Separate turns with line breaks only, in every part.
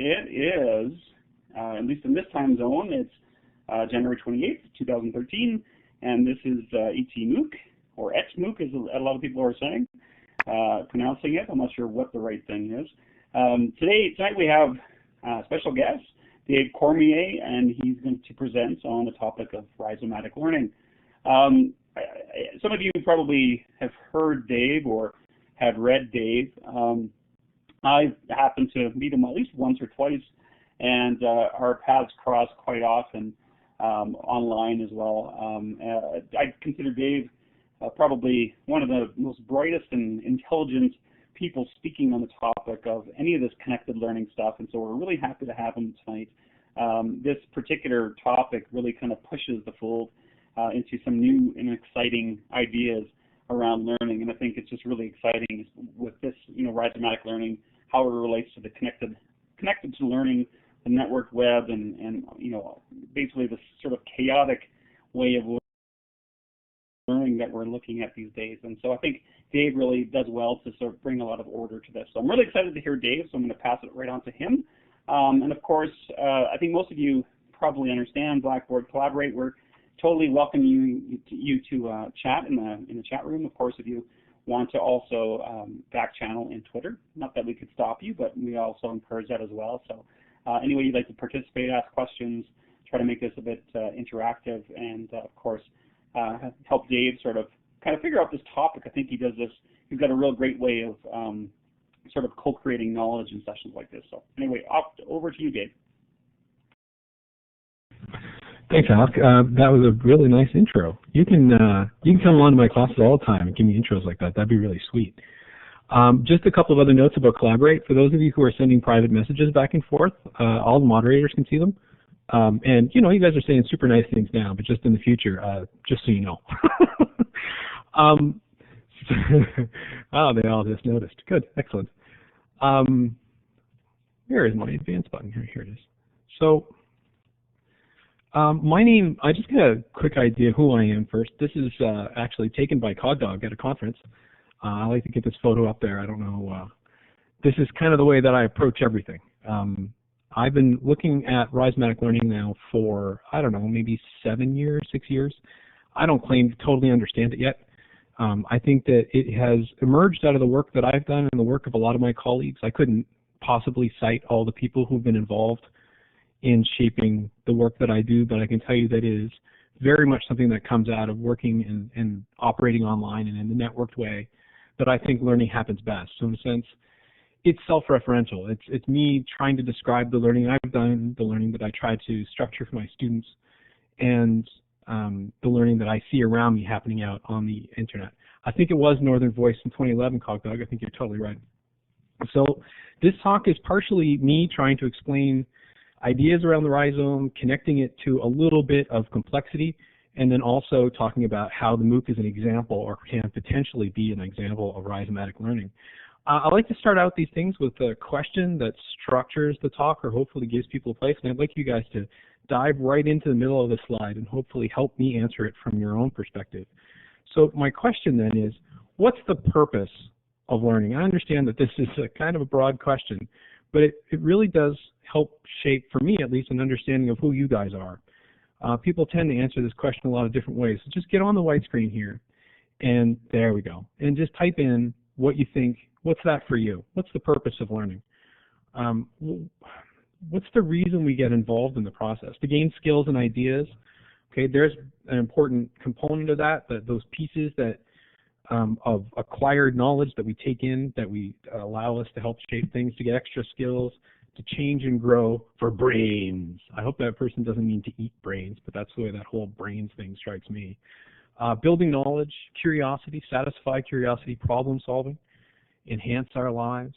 it is, at least in this time zone, it's January 28th, 2013, and this is ETMOOC, or ETMOOC as a lot of people are saying, pronouncing it. I'm not sure what the right thing is. Tonight we have a special guest, Dave Cormier, and he's going to present on the topic of rhizomatic learning. Some of you probably have heard Dave or have read Dave. I've happened to meet him at least once or twice, and our paths cross quite often online as well. I consider Dave probably one of the most brightest and intelligent people speaking on the topic of any of this connected learning stuff, and so we're really happy to have him tonight. This particular topic really kind of pushes the fold into some new and exciting ideas around learning, and I think it's just really exciting with this, rhizomatic learning, how it relates to the connected to learning, the networked web, and basically this sort of chaotic way of learning that we're looking at these days. And so I think Dave really does well to sort of bring a lot of order to this. So I'm really excited to hear Dave, so I'm going to pass it right on to him. And of course, I think most of you probably understand Blackboard Collaborate. We're totally welcome you to chat in the chat room. Of course, if you want to also back channel in Twitter, not that we could stop you, but we also encourage that as well. So any way you'd like to participate, ask questions, try to make this a bit interactive, and of course help Dave sort of kind of figure out this topic. I think he does this. He's got a real great way of sort of co-creating knowledge in sessions like this. So anyway, over to you, Dave.
Thanks, Alec. That was a really nice intro. You can come along to my classes all the time and give me intros like that. That'd be really sweet. Just a couple of other notes about Collaborate. For those of you who are sending private messages back and forth, all the moderators can see them. And you guys are saying super nice things now, but just in the future, just so you know. Oh, they all just noticed. Good, excellent. Here is my advanced button. Here it is. So my name, I just got a quick idea of who I am first. This is actually taken by CogDog at a conference. I like to get this photo up there. I don't know. This is kind of the way that I approach everything. I've been looking at rhizomatic learning now for, I don't know, maybe 7 years, 6 years. I don't claim to totally understand it yet. I think that it has emerged out of the work that I've done and the work of a lot of my colleagues. I couldn't possibly cite all the people who've been involved in shaping the work that I do, but I can tell you that it is very much something that comes out of working and operating online and in the networked way that I think learning happens best. So in a sense, it's self-referential. It's me trying to describe the learning I've done, the learning that I try to structure for my students, and the learning that I see around me happening out on the internet. I think it was Northern Voice in 2011, CogDog. I think you're totally right. So this talk is partially me trying to explain ideas around the rhizome, connecting it to a little bit of complexity, and then also talking about how the MOOC is an example or can potentially be an example of rhizomatic learning. I like to start out these things with a question that structures the talk or hopefully gives people a place, and I'd like you guys to dive right into the middle of the slide and hopefully help me answer it from your own perspective. So my question then is, what's the purpose of learning? I understand that this is a kind of a broad question, but it really does help shape, for me at least, an understanding of who you guys are. People tend to answer this question a lot of different ways. So just get on the white screen here, and there we go. And just type in what you think, what's that for you? What's the purpose of learning? What's the reason we get involved in the process? To gain skills and ideas. Okay, there's an important component of that, those pieces that of acquired knowledge that we take in, that we allow us to help shape things, to get extra skills, to change and grow for brains. I hope that person doesn't mean to eat brains, but that's the way that whole brains thing strikes me. Building knowledge, curiosity, satisfy curiosity, problem solving, enhance our lives,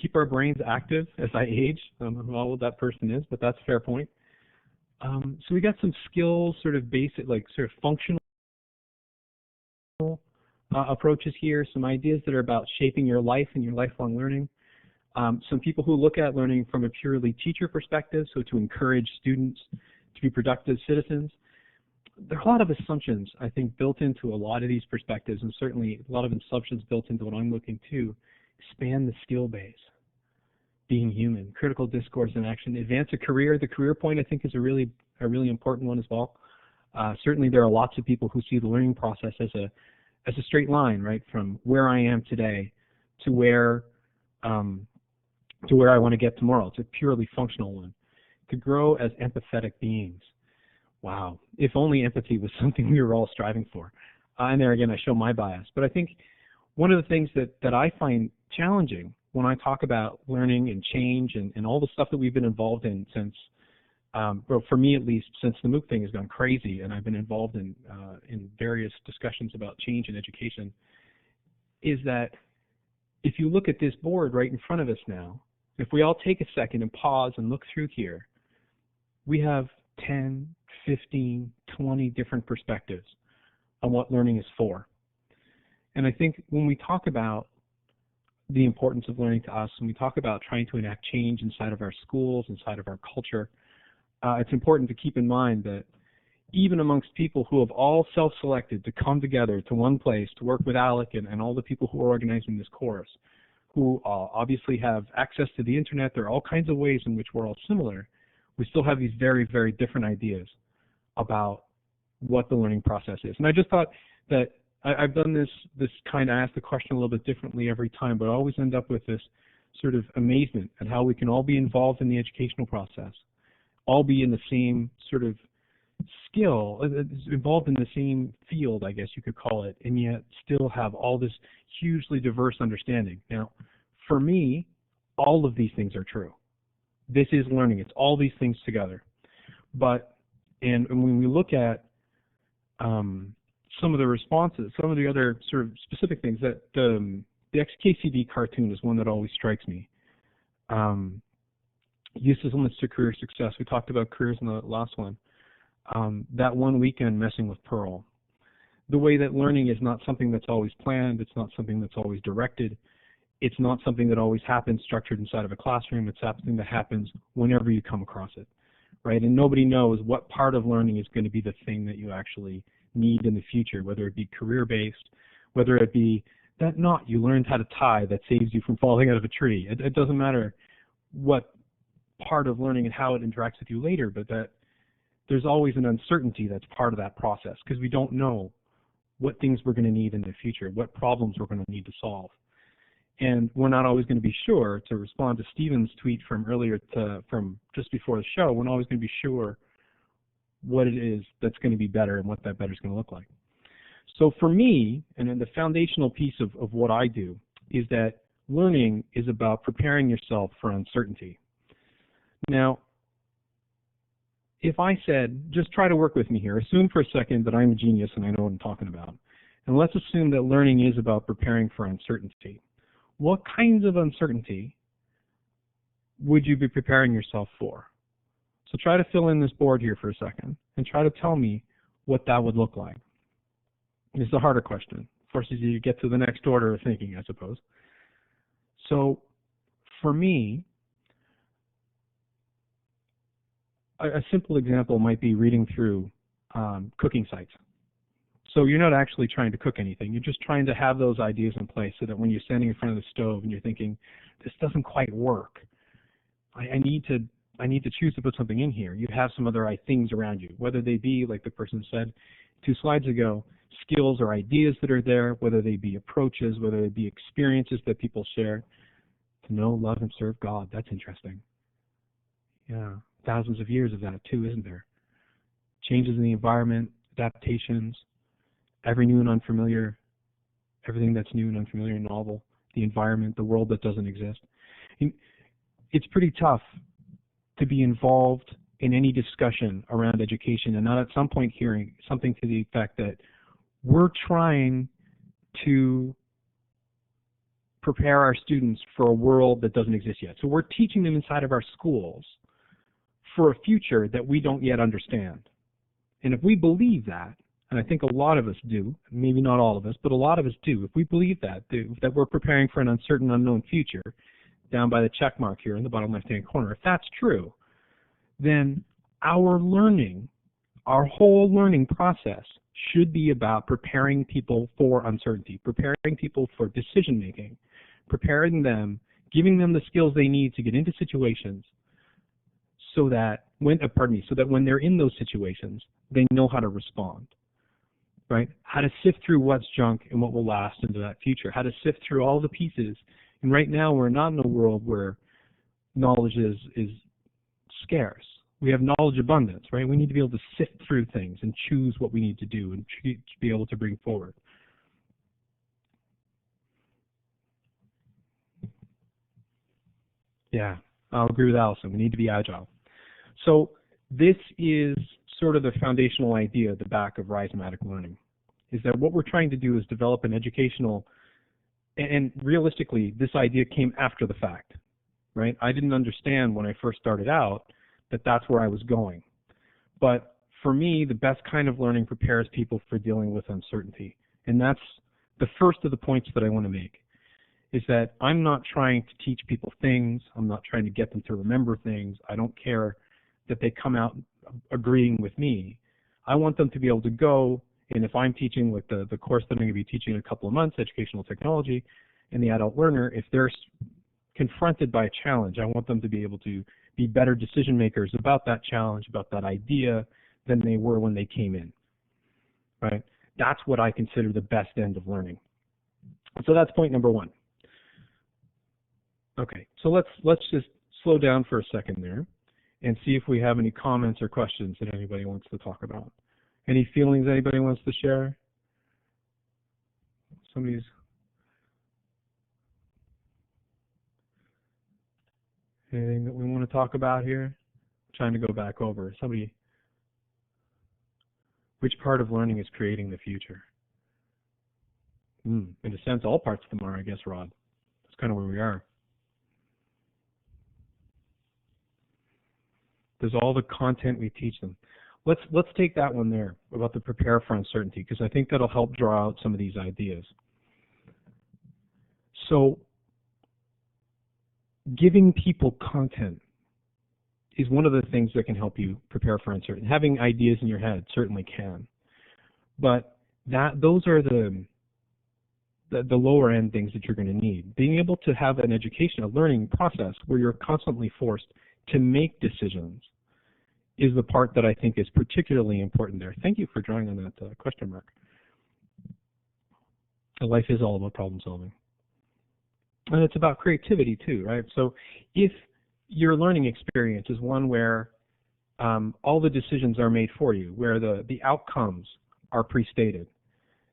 keep our brains active as I age. I don't know who all that person is, but that's a fair point. So we got some skills, sort of basic, like sort of functional approaches here, some ideas that are about shaping your life and your lifelong learning. Some people who look at learning from a purely teacher perspective, so to encourage students to be productive citizens. There are a lot of assumptions, I think, built into a lot of these perspectives, and certainly a lot of assumptions built into what I'm looking to expand the skill base. being human, critical discourse and action, advance a career. The career point, I think, is a really important one as well. Certainly, there are lots of people who see the learning process as a straight line, right, from where I am today to where I want to get tomorrow. It's a purely functional one. To grow as empathetic beings. Wow. If only empathy was something we were all striving for. And there again, I show my bias. But I think one of the things that I find challenging when I talk about learning and change and all the stuff that we've been involved in since, well, for me at least, since the MOOC thing has gone crazy, and I've been involved in various discussions about change in education, is that if you look at this board right in front of us now, if we all take a second and pause and look through here, we have 10, 15, 20 different perspectives on what learning is for. And I think when we talk about the importance of learning to us, and we talk about trying to enact change inside of our schools, inside of our culture, it's important to keep in mind that even amongst people who have all self-selected to come together to one place to work with Alec and all the people who are organizing this course, who obviously have access to the internet, there are all kinds of ways in which we're all similar, we still have these very, very different ideas about what the learning process is. And I just thought that I've done this kind of, I ask the question a little bit differently every time, but I always end up with this sort of amazement at how we can all be involved in the educational process, all be in the same sort of skill, involved in the same field, I guess you could call it, and yet still have all this hugely diverse understanding. Now, for me, all of these things are true. This is learning. It's all these things together. But, and when we look at some of the responses, some of the other sort of specific things, that the XKCD cartoon is one that always strikes me. Usefulness to career success. We talked about careers in the last one. That one weekend messing with Pearl. The way that learning is not something that's always planned, it's not something that's always directed, it's not something that always happens structured inside of a classroom, it's something that happens whenever you come across it, right? And nobody knows what part of learning is going to be the thing that you actually need in the future, whether it be career-based, whether it be that knot you learned how to tie that saves you from falling out of a tree. It doesn't matter what part of learning and how it interacts with you later, but that there's always an uncertainty that's part of that process because we don't know what things we're going to need in the future, what problems we're going to need to solve. And we're not always going to be sure, to respond to Stephen's tweet from earlier, from just before the show, we're not always going to be sure what it is that's going to be better and what that better is going to look like. So for me, and then the foundational piece of what I do is that learning is about preparing yourself for uncertainty. Now, if I said, just try to work with me here, assume for a second that I'm a genius and I know what I'm talking about, and let's assume that learning is about preparing for uncertainty. What kinds of uncertainty would you be preparing yourself for? So try to fill in this board here for a second and try to tell me what that would look like. It's a harder question. Forces you to get to the next order of thinking, I suppose. So for me, a simple example might be reading through cooking sites. So you're not actually trying to cook anything. You're just trying to have those ideas in place so that when you're standing in front of the stove and you're thinking, this doesn't quite work, I need to choose to put something in here. You have some other things around you, whether they be, like the person said 2 slides ago, skills or ideas that are there, whether they be approaches, whether they be experiences that people share. To know, love, and serve God. That's interesting. Yeah, thousands of years of that too, isn't there? Changes in the environment, adaptations, every new and unfamiliar, everything that's new and unfamiliar and novel, the environment, the world that doesn't exist. It's pretty tough to be involved in any discussion around education and not at some point hearing something to the effect that we're trying to prepare our students for a world that doesn't exist yet. So we're teaching them inside of our schools for a future that we don't yet understand. And if we believe that, and I think a lot of us do, maybe not all of us, but a lot of us do, if we believe that we're preparing for an uncertain, unknown future, down by the check mark here in the bottom left-hand corner, if that's true, then our learning, our whole learning process should be about preparing people for uncertainty, preparing people for decision-making, preparing them giving them the skills they need to get into situations so that when they're in those situations, they know how to respond, right? How to sift through what's junk and what will last into that future, how to sift through all the pieces. And right now we're not in a world where knowledge is scarce. We have knowledge abundance, right? We need to be able to sift through things and choose what we need to do and be able to bring forward. Yeah, I'll agree with Allison. We need to be agile. So this is sort of the foundational idea at the back of Rhizomatic Learning, is that what we're trying to do is develop an educational, and realistically, this idea came after the fact, right? I didn't understand when I first started out that that's where I was going. But for me, the best kind of learning prepares people for dealing with uncertainty. And that's the first of the points that I want to make, is that I'm not trying to teach people things. I'm not trying to get them to remember things. I don't care that they come out agreeing with me. I want them to be able to go, and if I'm teaching like the course that I'm going to be teaching in a couple of months, Educational Technology, and the adult learner, if they're confronted by a challenge, I want them to be able to be better decision makers about that challenge, about that idea, than they were when they came in, right? That's what I consider the best end of learning. So that's point number one. Okay, so let's just slow down for a second there and see if we have any comments or questions that anybody wants to talk about. Any feelings anybody wants to share? Anything that we want to talk about here? I'm trying to go back over. Which part of learning is creating the future? In a sense, all parts of them are, I guess, Rod. That's kind of where we are. There's all the content we teach them. Let's take that one there about the prepare for uncertainty, because I think that'll help draw out some of these ideas. So giving people content is one of the things that can help you prepare for uncertainty. Having ideas in your head certainly can, but those are the lower end things that you're going to need. Being able to have an education, a learning process where you're constantly forced to make decisions is the part that I think is particularly important there. Thank you for drawing on that question mark. Life is all about problem solving. And it's about creativity too, right? So if your learning experience is one where all the decisions are made for you, where the outcomes are pre-stated,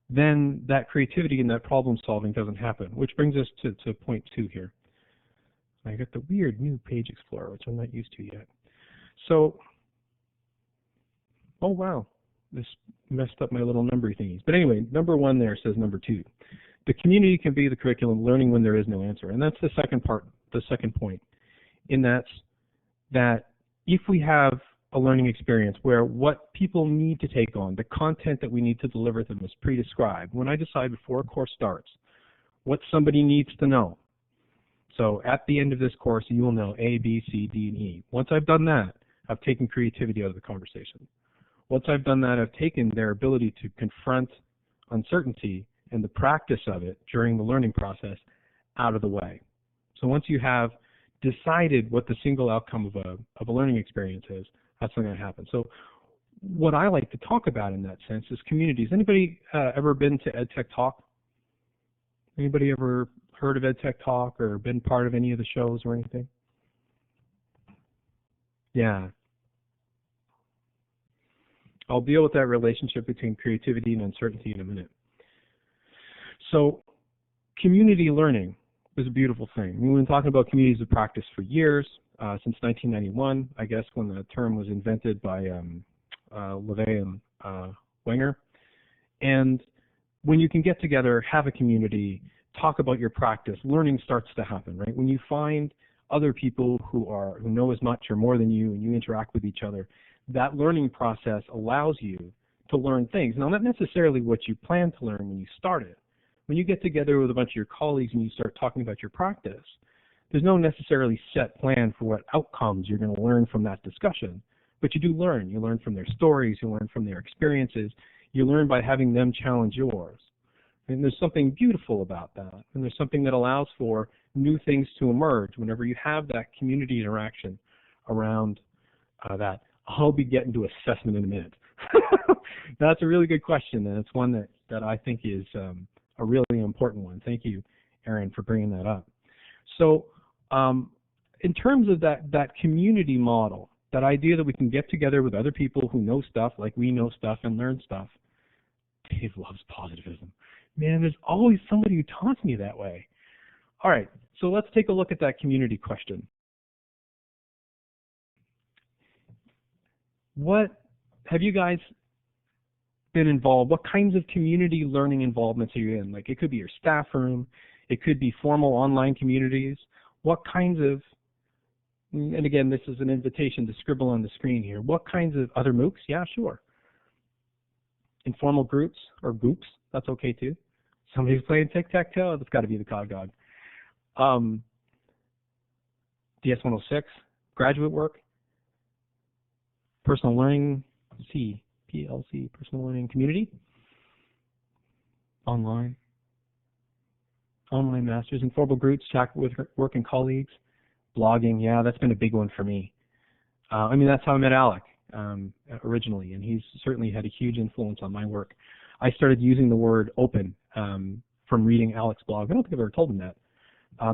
then that creativity and that problem solving doesn't happen, which brings us to point 2 here. I got the weird new page explorer, which I'm not used to yet. So, oh wow, this messed up my little number thingies. But anyway, number 1 there says number 2. The community can be the curriculum, learning when there is no answer. And that's the second part, the second point, in that if we have a learning experience where what people need to take on, the content that we need to deliver to them is pre-described. When I decide before a course starts what somebody needs to know, so at the end of this course you will know A, B, C, D, and E. Once I've done that, I've taken creativity out of the conversation. Once I've done that, I've taken their ability to confront uncertainty and the practice of it during the learning process out of the way. So once you have decided what the single outcome of a learning experience is, that's not going to happen. So what I like to talk about in that sense is communities. Anybody ever been to EdTech Talk? Anybody ever heard of EdTech Talk or been part of any of the shows or anything? Yeah. I'll deal with that relationship between creativity and uncertainty in a minute. So community learning is a beautiful thing. We've been talking about communities of practice for years, since 1991, I guess, when the term was invented by LeVay and Wenger. And when you can get together, have a community, talk about your practice, learning starts to happen, right? When you find other people who know as much or more than you, and you interact with each other, that learning process allows you to learn things. Now, not necessarily what you plan to learn when you start it. When you get together with a bunch of your colleagues and you start talking about your practice, there's no necessarily set plan for what outcomes you're going to learn from that discussion, but you do learn. You learn from their stories, you learn from their experiences, you learn by having them challenge yours. And there's something beautiful about that, and there's something that allows for new things to emerge, whenever you have that community interaction around that. I'll be getting to assessment in a minute. That's a really good question, and it's one that I think is a really important one. Thank you, Aaron, for bringing that up. So in terms of that community model, that idea that we can get together with other people who know stuff like we know stuff and learn stuff. Dave loves positivism. Man, there's always somebody who taunts me that way. All right, so let's take a look at that community question. What have you guys been involved? What kinds of community learning involvements are you in? Like, it could be your staff room, it could be formal online communities. What kinds of, and again, this is an invitation to scribble on the screen here. What kinds of other MOOCs? Yeah, sure. Informal groups or groups, that's okay too. Somebody's playing tic-tac-toe, that's got to be the cog dog. DS-106, graduate work, personal learning, PLC, personal learning community, online masters, informal groups, chat with work and colleagues, blogging, yeah, that's been a big one for me. I mean, that's how I met Alec originally, and he's certainly had a huge influence on my work. I started using the word open from reading Alec's blog. I don't think I've ever told him that,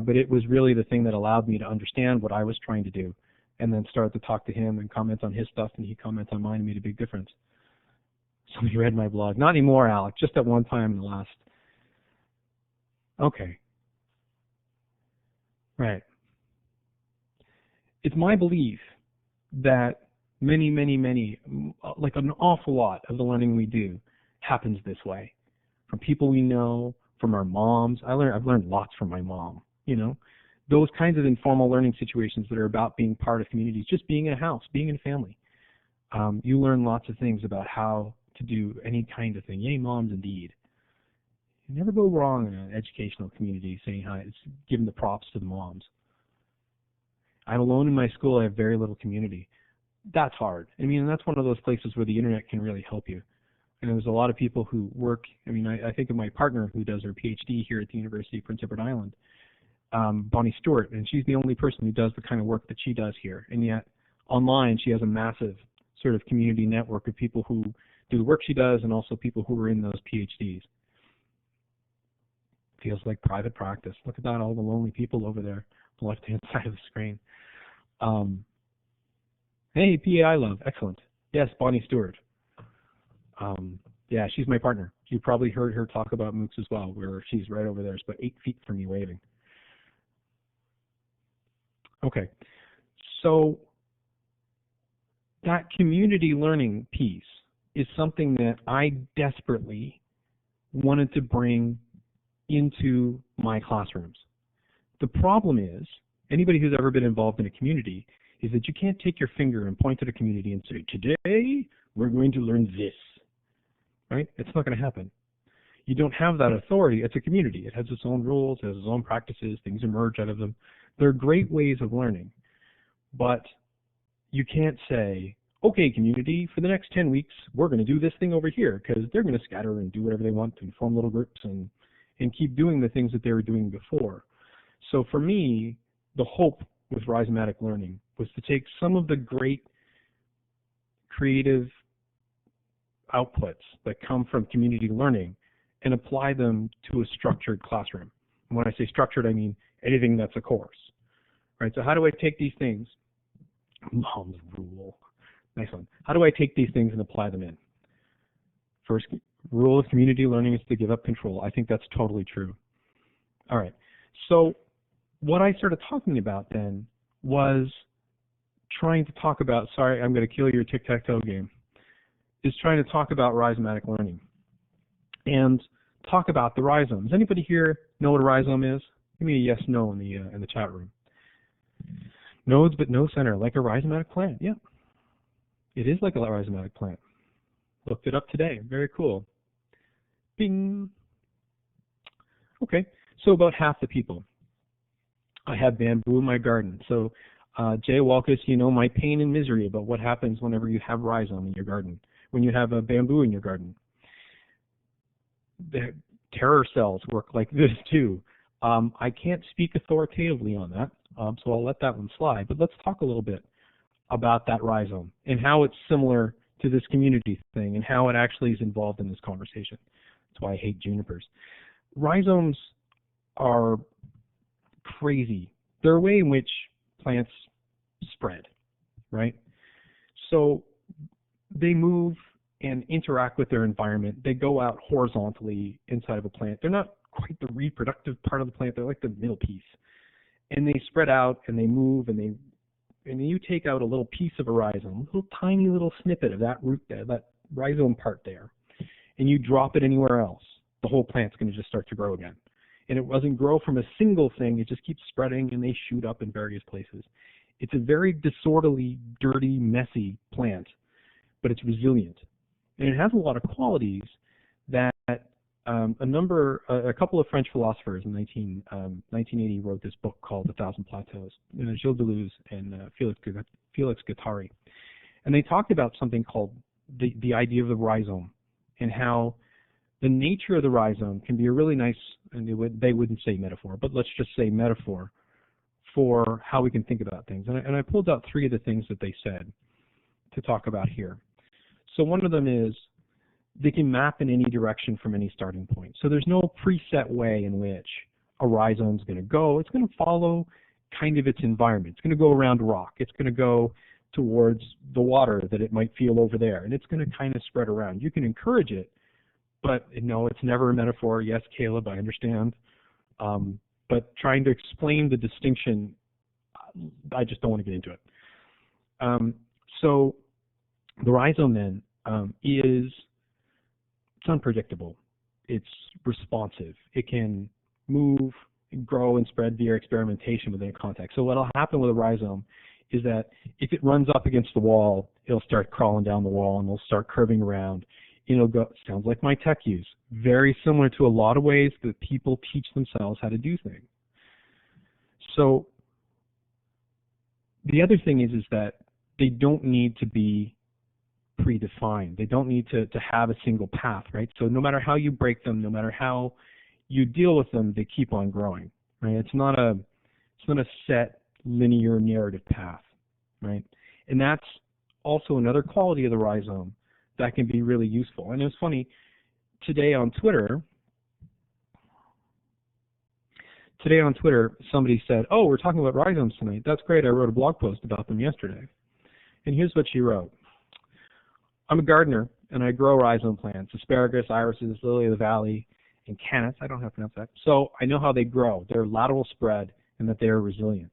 but it was really the thing that allowed me to understand what I was trying to do, and then start to talk to him and comment on his stuff, and he comments on mine, and made a big difference. Somebody read my blog. Not anymore, Alec, just at one time in the last. Okay. Right. It's my belief that many, like an awful lot of the learning we do happens this way. From people we know, from our moms. I've learned lots from my mom, you know. Those kinds of informal learning situations that are about being part of communities, just being in a house, being in a family. You learn lots of things about how to do any kind of thing. Yay, moms, indeed. You never go wrong in an educational community saying hi. It's giving the props to the moms. I'm alone in my school. I have very little community. That's hard. I mean, that's one of those places where the internet can really help you. And there's a lot of people who work. I mean, I think of my partner who does her PhD here at the University of Prince Edward Island, Bonnie Stewart, and she's the only person who does the kind of work that she does here. And yet, online, she has a massive sort of community network of people who do the work she does, and also people who are in those PhDs. Feels like private practice. Look at that, all the lonely people over there, the left-hand side of the screen. Hey, PA I love, excellent. Yes, Bonnie Stewart. Yeah, she's my partner. You probably heard her talk about MOOCs as well, where she's right over there. It's about 8 feet from me waving. Okay, so that community learning piece is something that I desperately wanted to bring into my classrooms. The problem is, anybody who's ever been involved in a community, is that you can't take your finger and point at a community and say, today we're going to learn this, right? It's not going to happen. You don't have that authority. It's a community. It has its own rules, it has its own practices, things emerge out of them. They're great ways of learning, but you can't say, okay, community, for the next 10 weeks, we're going to do this thing over here, because they're going to scatter and do whatever they want and form little groups and keep doing the things that they were doing before. So for me, the hope with Rhizomatic Learning was to take some of the great creative outputs that come from community learning and apply them to a structured classroom. And when I say structured, I mean anything that's a course. Right? So how do I take these things? Mom's rule. Nice one. How do I take these things and apply them in? First rule of community learning is to give up control. I think that's totally true. All right. So what I started talking about then was trying to talk about, sorry, I'm going to kill your tic-tac-toe game, is trying to talk about rhizomatic learning and talk about the rhizomes. Anybody here know what a rhizome is? Give me a yes, no in the chat room. Nodes but no center, like a rhizomatic plant. Yeah, it is like a rhizomatic plant. Looked it up today. Very cool. Bing. Okay, so about half the people. I have bamboo in my garden. So Jay Walkus, you know my pain and misery about what happens whenever you have rhizome in your garden, when you have a bamboo in your garden. The terror cells work like this too. I can't speak authoritatively on that, so I'll let that one slide. But let's talk a little bit about that rhizome and how it's similar to this community thing and how it actually is involved in this conversation. That's why I hate junipers. Rhizomes are crazy. They're a way in which plants spread, right? So they move and interact with their environment. They go out horizontally inside of a plant. They're not quite the reproductive part of the plant. They're like the middle piece. And they spread out and they move and you take out a little piece of a rhizome, a little tiny little snippet of that root there, that rhizome part there, and you drop it anywhere else. The whole plant's going to just start to grow again. And it doesn't grow from a single thing. It just keeps spreading and they shoot up in various places. It's a very disorderly, dirty, messy plant, but it's resilient. And it has a lot of qualities that a couple of French philosophers in 1980 wrote this book called The Thousand Plateaus, Gilles Deleuze and Felix Guattari. And they talked about something called the idea of the rhizome and how the nature of the rhizome can be a really nice, and they wouldn't say metaphor, but let's just say metaphor for how we can think about things. And I pulled out 3 of the things that they said to talk about here. So one of them is they can map in any direction from any starting point. So there's no preset way in which a rhizome is going to go. It's going to follow kind of its environment. It's going to go around rock. It's going to go towards the water that it might feel over there, and it's going to kind of spread around. You can encourage it, but no, it's never a metaphor. Yes, Caleb, I understand. But trying to explain the distinction, I just don't want to get into it. So the rhizome then it's unpredictable. It's responsive. It can move, and grow, and spread via experimentation within a context. So what will happen with a rhizome is that if it runs up against the wall, it'll start crawling down the wall and it'll start curving around. It'll go, sounds like my tech use, very similar to a lot of ways that people teach themselves how to do things. So the other thing is that they don't need to be predefined. They don't need to have a single path, right? So no matter how you break them, no matter how you deal with them, they keep on growing, right? It's not a set linear narrative path, right? And that's also another quality of the rhizome that can be really useful. And it was funny, today on Twitter, somebody said, oh, we're talking about rhizomes tonight. That's great. I wrote a blog post about them yesterday. And here's what she wrote. I'm a gardener, and I grow rhizome plants, asparagus, irises, lily of the valley, and cannas. I don't have to pronounce that. So I know how they grow. They're lateral spread, and that they're resilient.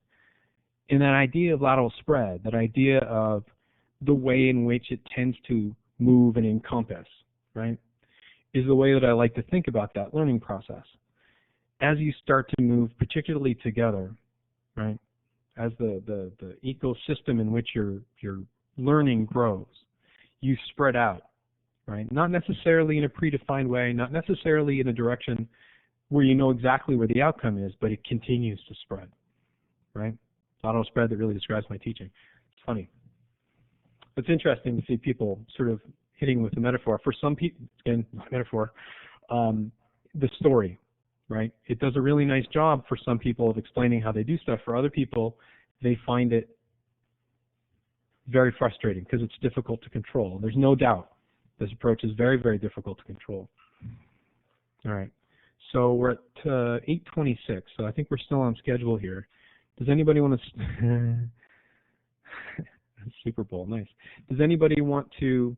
And that idea of lateral spread, that idea of the way in which it tends to move and encompass, right, is the way that I like to think about that learning process. As you start to move, particularly together, right, as the ecosystem in which your learning grows, you spread out, right? Not necessarily in a predefined way, not necessarily in a direction where you know exactly where the outcome is, but it continues to spread, right? Lateral spread that really describes my teaching. It's funny. It's interesting to see people sort of hitting with the metaphor. For some people, again, not metaphor, the story, right? It does a really nice job for some people of explaining how they do stuff. For other people, they find it very frustrating because it's difficult to control. There's no doubt this approach is very, very difficult to control. All right. So we're at 8:26, so I think we're still on schedule here. Does anybody want to... Super Bowl, nice. Does anybody want to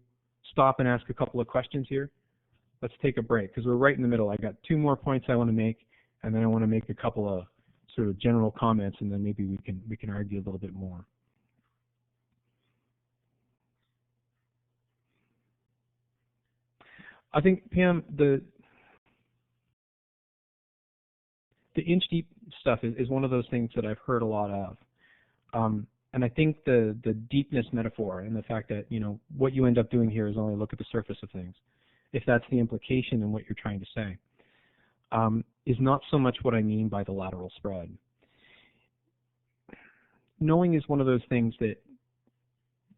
stop and ask a couple of questions here? Let's take a break because we're right in the middle. I got 2 more points I want to make, and then I want to make a couple of sort of general comments, and then maybe we can argue a little bit more. I think, Pam, the inch deep stuff is one of those things that I've heard a lot of. And I think the deepness metaphor and the fact that, you know, what you end up doing here is only look at the surface of things, if that's the implication in what you're trying to say, is not so much what I mean by the lateral spread. Knowing is one of those things that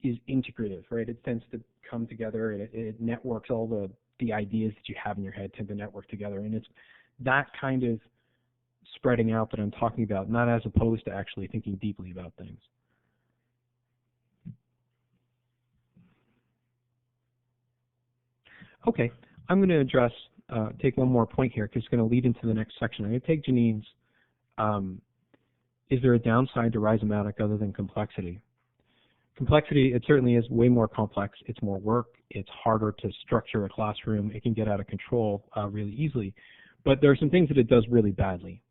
is integrative, right? It tends to come together. It networks all the ideas that you have in your head tend to network together. And it's that kind of spreading out that I'm talking about, not as opposed to actually thinking deeply about things. Okay, I'm going to address, take one more point here because it's going to lead into the next section. I'm going to take Janine's, is there a downside to Rhizomatic other than complexity? Complexity, it certainly is way more complex. It's more work. It's harder to structure a classroom. It can get out of control really easily. But there are some things that it does really badly.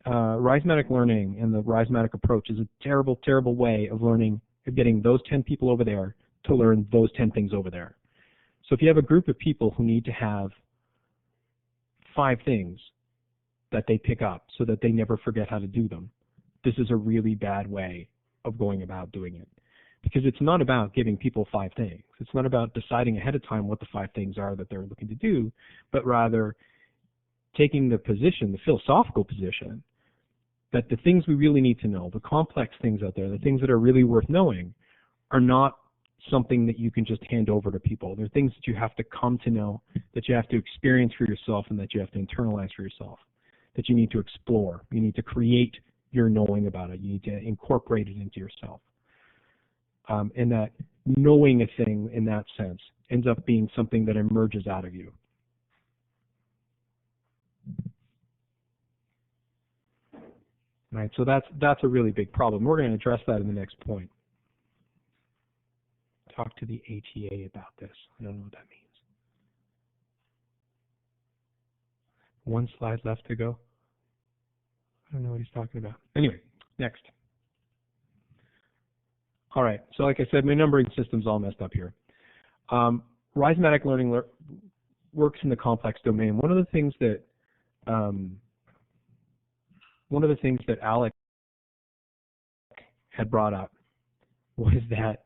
Rhizomatic learning and the Rhizomatic approach is a terrible, terrible way of learning, of getting those 10 people over there to learn those 10 things over there. So if you have a group of people who need to have 5 things that they pick up so that they never forget how to do them, this is a really bad way of going about doing it. Because it's not about giving people 5 things. It's not about deciding ahead of time what the 5 things are that they're looking to do, but rather taking the position, the philosophical position, that the things we really need to know, the complex things out there, the things that are really worth knowing, are not something that you can just hand over to people. They're things that you have to come to know, that you have to experience for yourself, and that you have to internalize for yourself, that you need to explore. You need to create your knowing about it. You need to incorporate it into yourself. And that knowing a thing in that sense ends up being something that emerges out of you. Right, so that's a really big problem. We're going to address that in the next point. Talk to the ATA about this. I don't know what that means. One slide left to go. I don't know what he's talking about. Anyway, next. All right, so like I said, my numbering system's all messed up here. Rhizomatic learning works in the complex domain. One of the things that Alec had brought up was that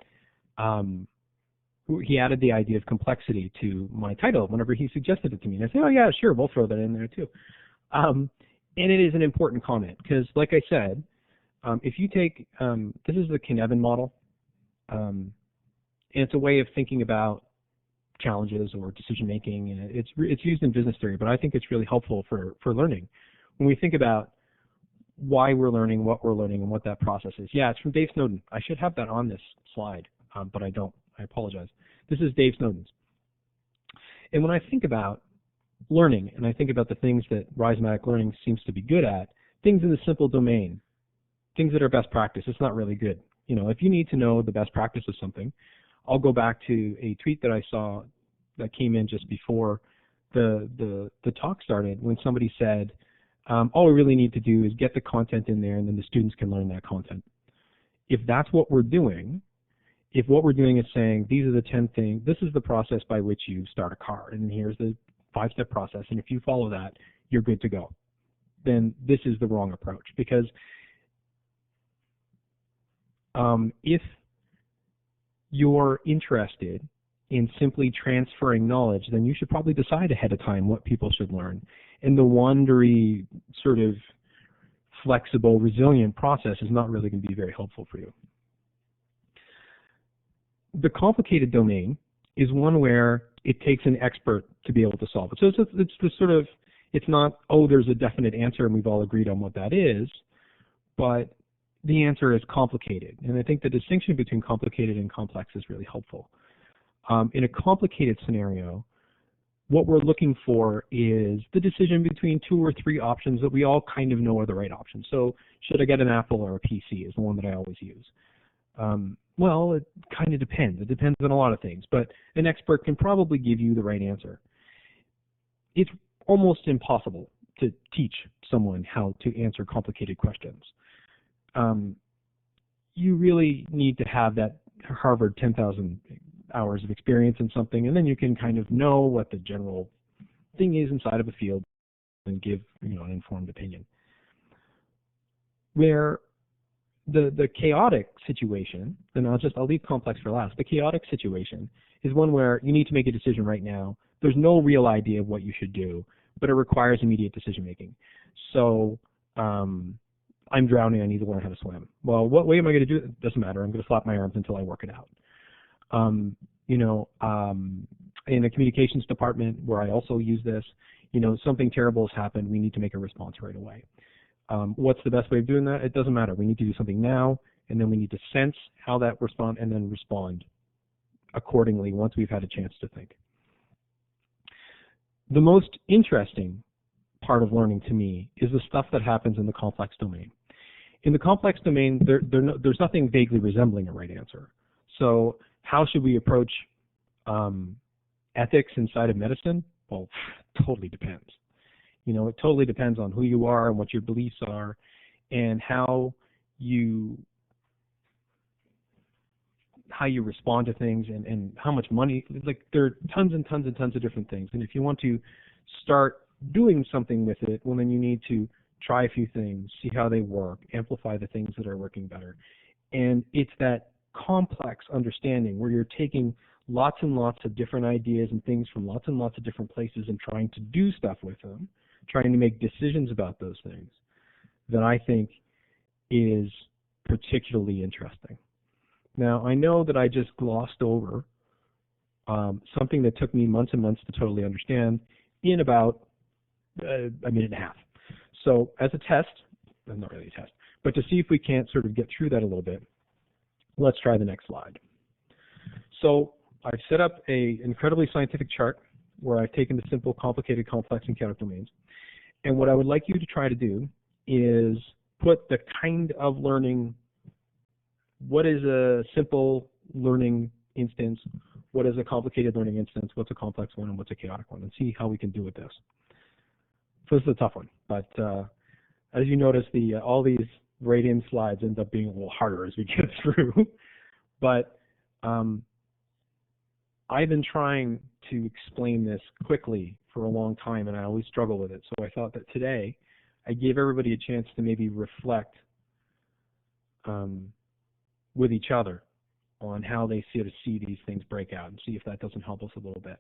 he added the idea of complexity to my title whenever he suggested it to me. And I said, oh yeah, sure, we'll throw that in there too. And it is an important comment because, like I said, if you take, this is the Kinevin model, and it's a way of thinking about challenges or decision making, and it's used in business theory, but I think it's really helpful for learning. When we think about why we're learning, what we're learning, and what that process is. Yeah, it's from Dave Snowden. I should have that on this slide, but I don't. I apologize. This is Dave Snowden's. And when I think about learning, and I think about the things that Rhizomatic learning seems to be good at, things in the simple domain, things that are best practice, it's not really good. You know, if you need to know the best practice of something, I'll go back to a tweet that I saw that came in just before the talk started when somebody said, all we really need to do is get the content in there and then the students can learn that content. If that's what we're doing, if what we're doing is saying these are the 10 things, this is the process by which you start a car, and here's the 5-step process, and if you follow that, you're good to go, then this is the wrong approach. Because if you're interested in simply transferring knowledge, then you should probably decide ahead of time what people should learn. And the wandery, sort of flexible, resilient process is not really going to be very helpful for you. The complicated domain is one where it takes an expert to be able to solve it. So it's the sort of, it's not, oh, there's a definite answer and we've all agreed on what that is, but the answer is complicated. And I think the distinction between complicated and complex is really helpful. In a complicated scenario, what we're looking for is the decision between 2 or 3 options that we all kind of know are the right options. So should I get an Apple or a PC is the one that I always use. Well, it kind of depends. It depends on a lot of things, but an expert can probably give you the right answer. It's almost impossible to teach someone how to answer complicated questions. You really need to have that Harvard 10,000 hours of experience in something, and then you can kind of know what the general thing is inside of a field and give, you know, an informed opinion. Where the chaotic situation, and I'll leave complex for last. The chaotic situation is one where you need to make a decision right now. There's no real idea of what you should do, but it requires immediate decision making. So I'm drowning, I need to learn how to swim. Well, what way am I going to do it? It doesn't matter. I'm going to flap my arms until I work it out. In the communications department where I also use this, You know, something terrible has happened. We need to make a response right away. What's the best way of doing that? It doesn't matter. We need to do something now, and then we need to sense how that responds, and then respond accordingly once we've had a chance to think. The most interesting part of learning to me is the stuff that happens in the complex domain. In the complex domain, there's nothing vaguely resembling a right answer. So how should we approach ethics inside of medicine? Well, totally depends. You know, it totally depends on who you are and what your beliefs are and how you respond to things and how much money. Like, there are tons and tons and tons of different things. And if you want to start doing something with it, well, then you need to try a few things, see how they work, amplify the things that are working better. And it's that complex understanding where you're taking lots and lots of different ideas and things from lots and lots of different places and trying to do stuff with them, trying to make decisions about those things, that I think is particularly interesting. Now, I know that I just glossed over something that took me months and months to totally understand in about a minute and a half. So as a test, not really a test, but to see if we can't sort of get through that a little bit, let's try the next slide. So I've set up an incredibly scientific chart where I've taken the simple, complicated, complex, and chaotic domains. And what I would like you to try to do is put the kind of learning, what is a simple learning instance, what is a complicated learning instance, what's a complex one, and what's a chaotic one, and see how we can do with this. So this is a tough one, but as you notice, all these right-in slides end up being a little harder as we get through. But I've been trying to explain this quickly for a long time, and I always struggle with it. So I thought that today I gave everybody a chance to maybe reflect with each other on how they see these things break out, and see if that doesn't help us a little bit.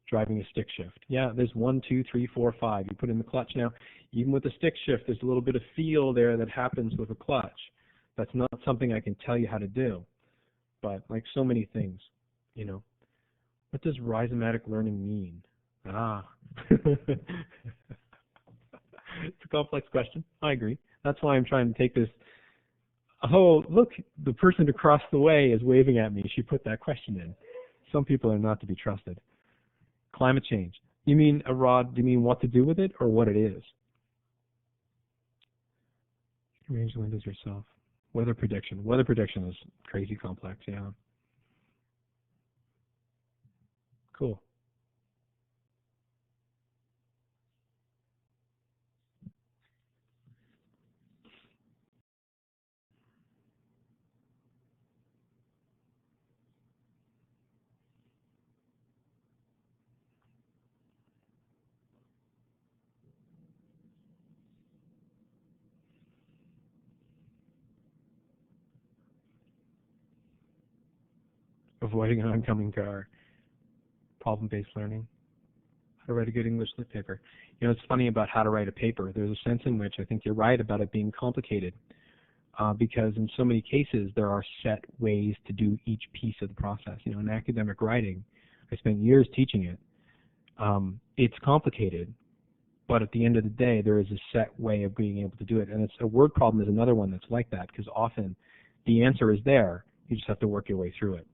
Driving a stick shift. Yeah, there's 1, 2, 3, 4, 5. You put in the clutch. Now, even with the stick shift, there's a little bit of feel there that happens with a clutch. That's not something I can tell you how to do. But like so many things, you know, what does rhizomatic learning mean? It's a complex question. I agree. That's why I'm trying to take this. Oh, look, the person across the way is waving at me. She put that question in. Some people are not to be trusted. Climate change. You mean, Rod, do you mean what to do with it or what it is? Arrange the windows yourself. Weather prediction. Weather prediction is crazy complex, yeah. Cool. Avoiding an oncoming car. Problem-based learning. How to write a good English lit paper. You know, it's funny about how to write a paper. There's a sense in which I think you're right about it being complicated because in so many cases there are set ways to do each piece of the process. You know, in academic writing, I spent years teaching it. It's complicated, but at the end of the day, there is a set way of being able to do it. And it's a word problem is another one that's like that because often the answer is there. You just have to work your way through it.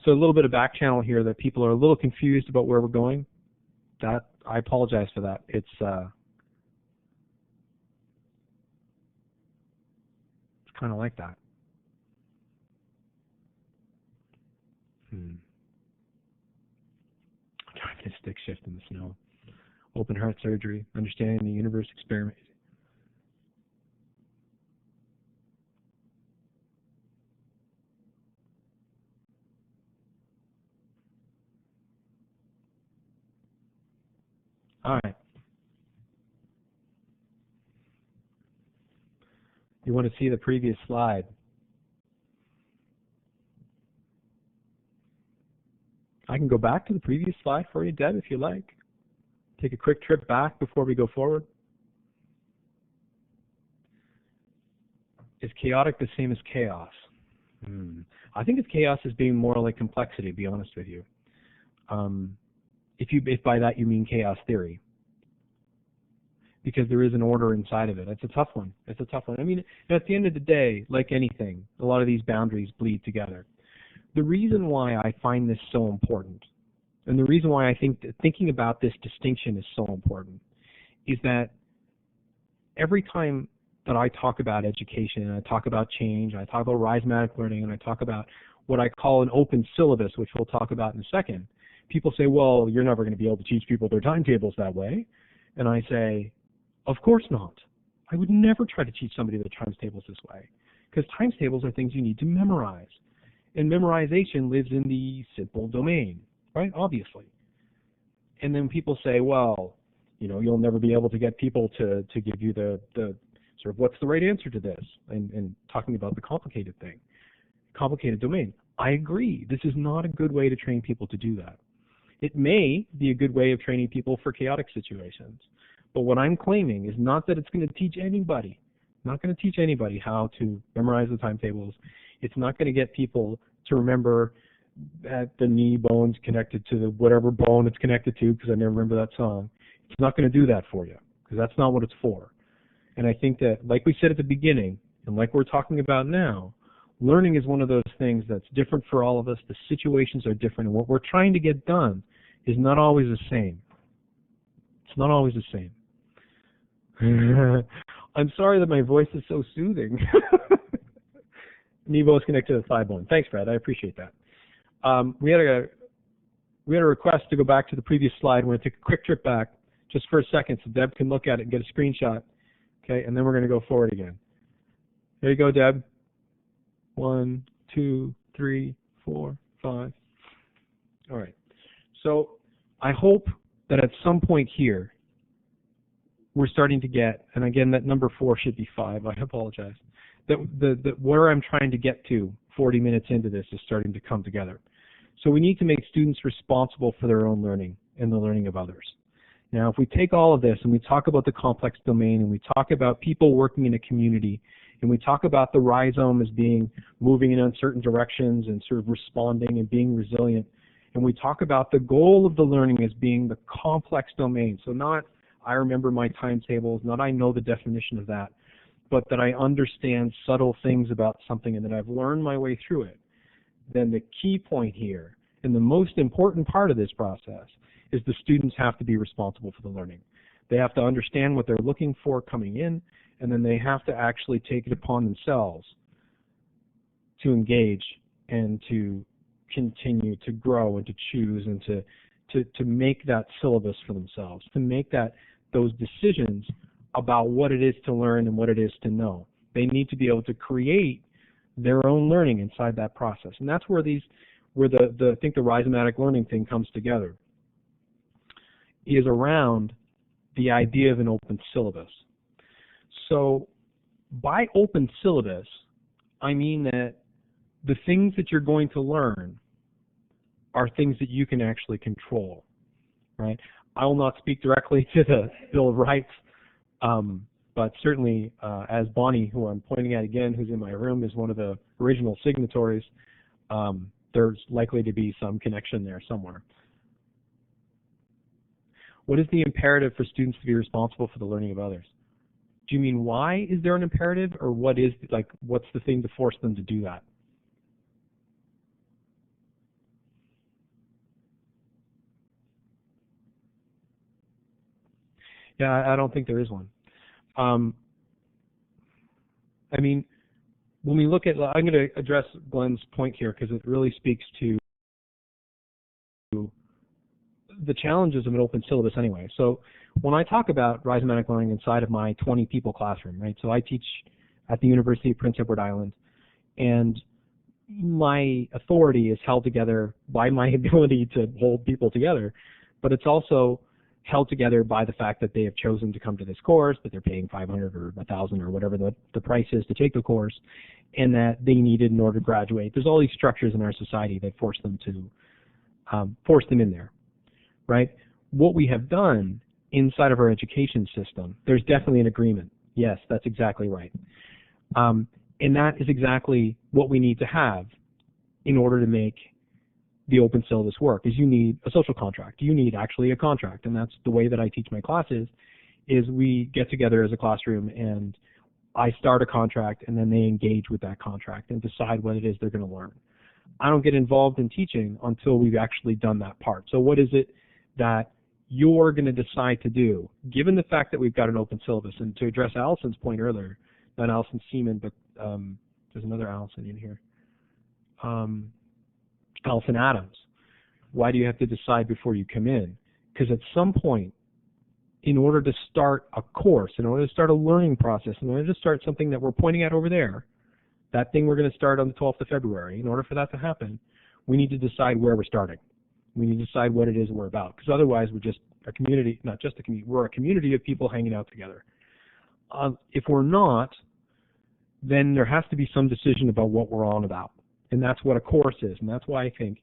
So a little bit of back channel here that people are a little confused about where we're going. That I apologize for that. It's kind of like that. Driving a stick shift in the snow. Open heart surgery. Understanding the universe experiment. All right. You want to see the previous slide? I can go back to the previous slide for you, Deb, if you like. Take a quick trip back before we go forward. Is chaotic the same as chaos? I think of chaos as being more like complexity, to be honest with you. if by that you mean chaos theory, because there is an order inside of it. It's a tough one. It's a tough one. I mean, at the end of the day, like anything, a lot of these boundaries bleed together. The reason why I find this so important, and the reason why I think that thinking about this distinction is so important, is that every time that I talk about education, and I talk about change, and I talk about rhizomatic learning, and I talk about what I call an open syllabus, which we'll talk about in a second, people say, well, you're never going to be able to teach people their timetables that way. And I say, of course not. I would never try to teach somebody their timetables this way, because timetables are things you need to memorize. And memorization lives in the simple domain, right? Obviously. And then people say, well, you know, you'll never be able to get people to give you the sort of what's the right answer to this, and talking about the complicated thing, complicated domain. I agree. This is not a good way to train people to do that. It may be a good way of training people for chaotic situations. But what I'm claiming is not that it's going to teach anybody, not going to teach anybody how to memorize the timetables. It's not going to get people to remember that the knee bone's connected to the whatever bone it's connected to, because I never remember that song. It's not going to do that for you, because that's not what it's for. And I think that, like we said at the beginning, and like we're talking about now, learning is one of those things that's different for all of us. The situations are different, and what we're trying to get done is not always the same. It's not always the same. I'm sorry that my voice is so soothing. Knee bone's connected to the thigh bone. Thanks, Fred. I appreciate that. We had a request to go back to the previous slide. We're going to take a quick trip back just for a second so Deb can look at it and get a screenshot. Okay, and then we're going to go forward again. There you go, Deb. 1, 2, 3, 4, 5. All right. So I hope that at some point here we're starting to get, and again, that number 4 should be 5. I apologize. That where I'm trying to get to 40 minutes into this is starting to come together. So we need to make students responsible for their own learning and the learning of others. Now, if we take all of this and we talk about the complex domain, and we talk about people working in a community, and we talk about the rhizome as being moving in uncertain directions and sort of responding and being resilient, and we talk about the goal of the learning as being the complex domain, so not I remember my timetables, not I know the definition of that, but that I understand subtle things about something and that I've learned my way through it, then the key point here, and the most important part of this process, is the students have to be responsible for the learning. They have to understand what they're looking for coming in, and then they have to actually take it upon themselves to engage and to continue to grow and to choose and to make that syllabus for themselves, to make those decisions about what it is to learn and what it is to know. They need to be able to create their own learning inside that process. And that's where I think the rhizomatic learning thing comes together, is around the idea of an open syllabus. So by open syllabus, I mean that the things that you're going to learn are things that you can actually control, right? I will not speak directly to the Bill of Rights, but certainly as Bonnie, who I'm pointing at again, who's in my room, is one of the original signatories, there's likely to be some connection there somewhere. What is the imperative for students to be responsible for the learning of others? Do you mean why is there an imperative, or what's the thing to force them to do that? Yeah, I don't think there is one. I mean, when we look at, I'm going to address Glenn's point here because it really speaks to the challenges of an open syllabus anyway. So when I talk about rhizomatic learning inside of my 20-people classroom, right? So I teach at the University of Prince Edward Island, and my authority is held together by my ability to hold people together, but it's also held together by the fact that they have chosen to come to this course, that they're paying $500 or $1,000 or whatever the price is to take the course, and that they need it in order to graduate. There's all these structures in our society that force them in there, right? What we have done inside of our education system, there's definitely an agreement. Yes, that's exactly right. And that is exactly what we need to have in order to make the open syllabus work is you need a social contract. You need actually a contract, and that's the way that I teach my classes, is we get together as a classroom and I start a contract and then they engage with that contract and decide what it is they're going to learn. I don't get involved in teaching until we've actually done that part. So what is it that you're going to decide to do, given the fact that we've got an open syllabus? And to address Allison's point earlier, not Allison Seaman, but there's another Allison in here, Allison Adams. Why do you have to decide before you come in? Because at some point, in order to start a course, in order to start a learning process, in order to start something that we're pointing at over there, that thing we're going to start on the 12th of February, in order for that to happen, we need to decide where we're starting. We need to decide what it is we're about, because otherwise we're just a community, not just a community, we're a community of people hanging out together. If we're not, then there has to be some decision about what we're on about, and that's what a course is, and that's why I think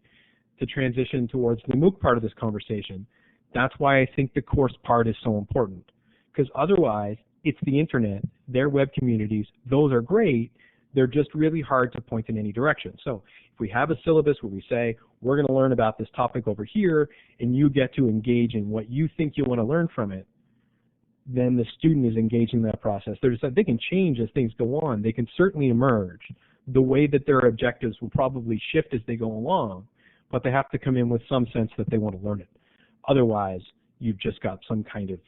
to transition towards the MOOC part of this conversation, that's why I think the course part is so important, because otherwise it's the internet, they're web communities, those are great, they're just really hard to point in any direction. So if we have a syllabus where we say, we're going to learn about this topic over here, and you get to engage in what you think you want to learn from it, then the student is engaging in that process. They can change as things go on. They can certainly emerge. The way that their objectives will probably shift as they go along, but they have to come in with some sense that they want to learn it. Otherwise, you've just got some kind of,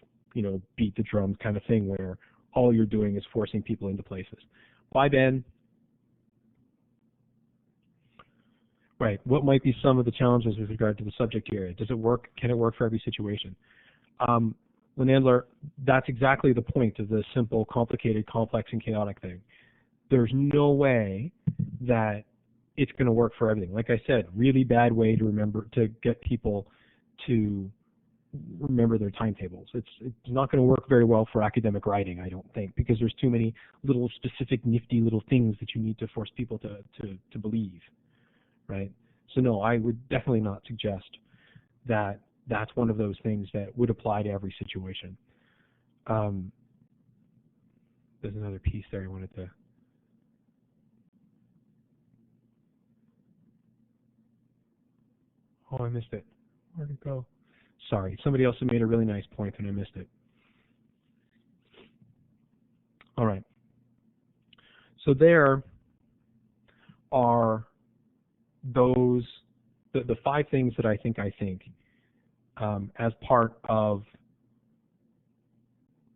beat the drums kind of thing where all you're doing is forcing people into places. Bye, Ben. Right. What might be some of the challenges with regard to the subject area? Does it work? Can it work for every situation? Lenandler, that's exactly the point of the simple, complicated, complex, and chaotic thing. There's no way that it's going to work for everything. Like I said, really bad way to get people to remember their timetables. It's not going to work very well for academic writing, I don't think, because there's too many little specific nifty little things that you need to force people to believe, right? So no, I would definitely not suggest that that's one of those things that would apply to every situation. There's another piece there I wanted to... Oh, I missed it. Where'd it go? Sorry, somebody else had made a really nice point and I missed it. All right. So there are those, the 5 things that I think as part of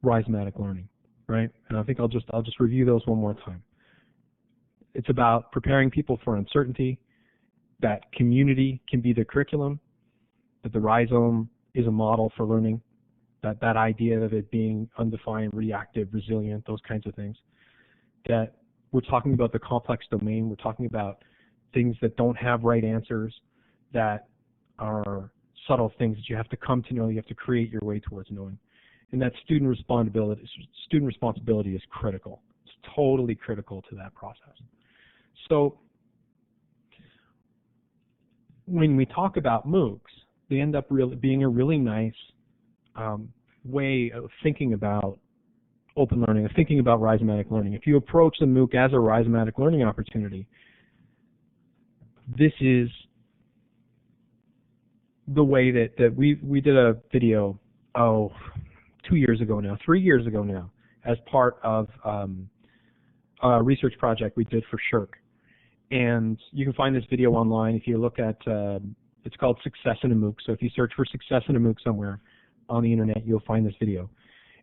Rhizomatic Learning, right? And I think I'll just review those one more time. It's about preparing people for uncertainty, that community can be the curriculum, that the rhizome is a model for learning, that idea of it being undefined, reactive, resilient, those kinds of things. That we're talking about the complex domain, we're talking about things that don't have right answers, that are subtle things that you have to come to know, you have to create your way towards knowing. And that student responsibility is critical. It's totally critical to that process. So when we talk about MOOCs, they end up being a really nice way of thinking about open learning, of thinking about Rhizomatic Learning. If you approach the MOOC as a Rhizomatic Learning opportunity, this is the way that we did a video, 2 years ago now, 3 years ago now, as part of a research project we did for SHRC. And you can find this video online if you look at, it's called Success in a MOOC. So if you search for Success in a MOOC somewhere on the internet, you'll find this video.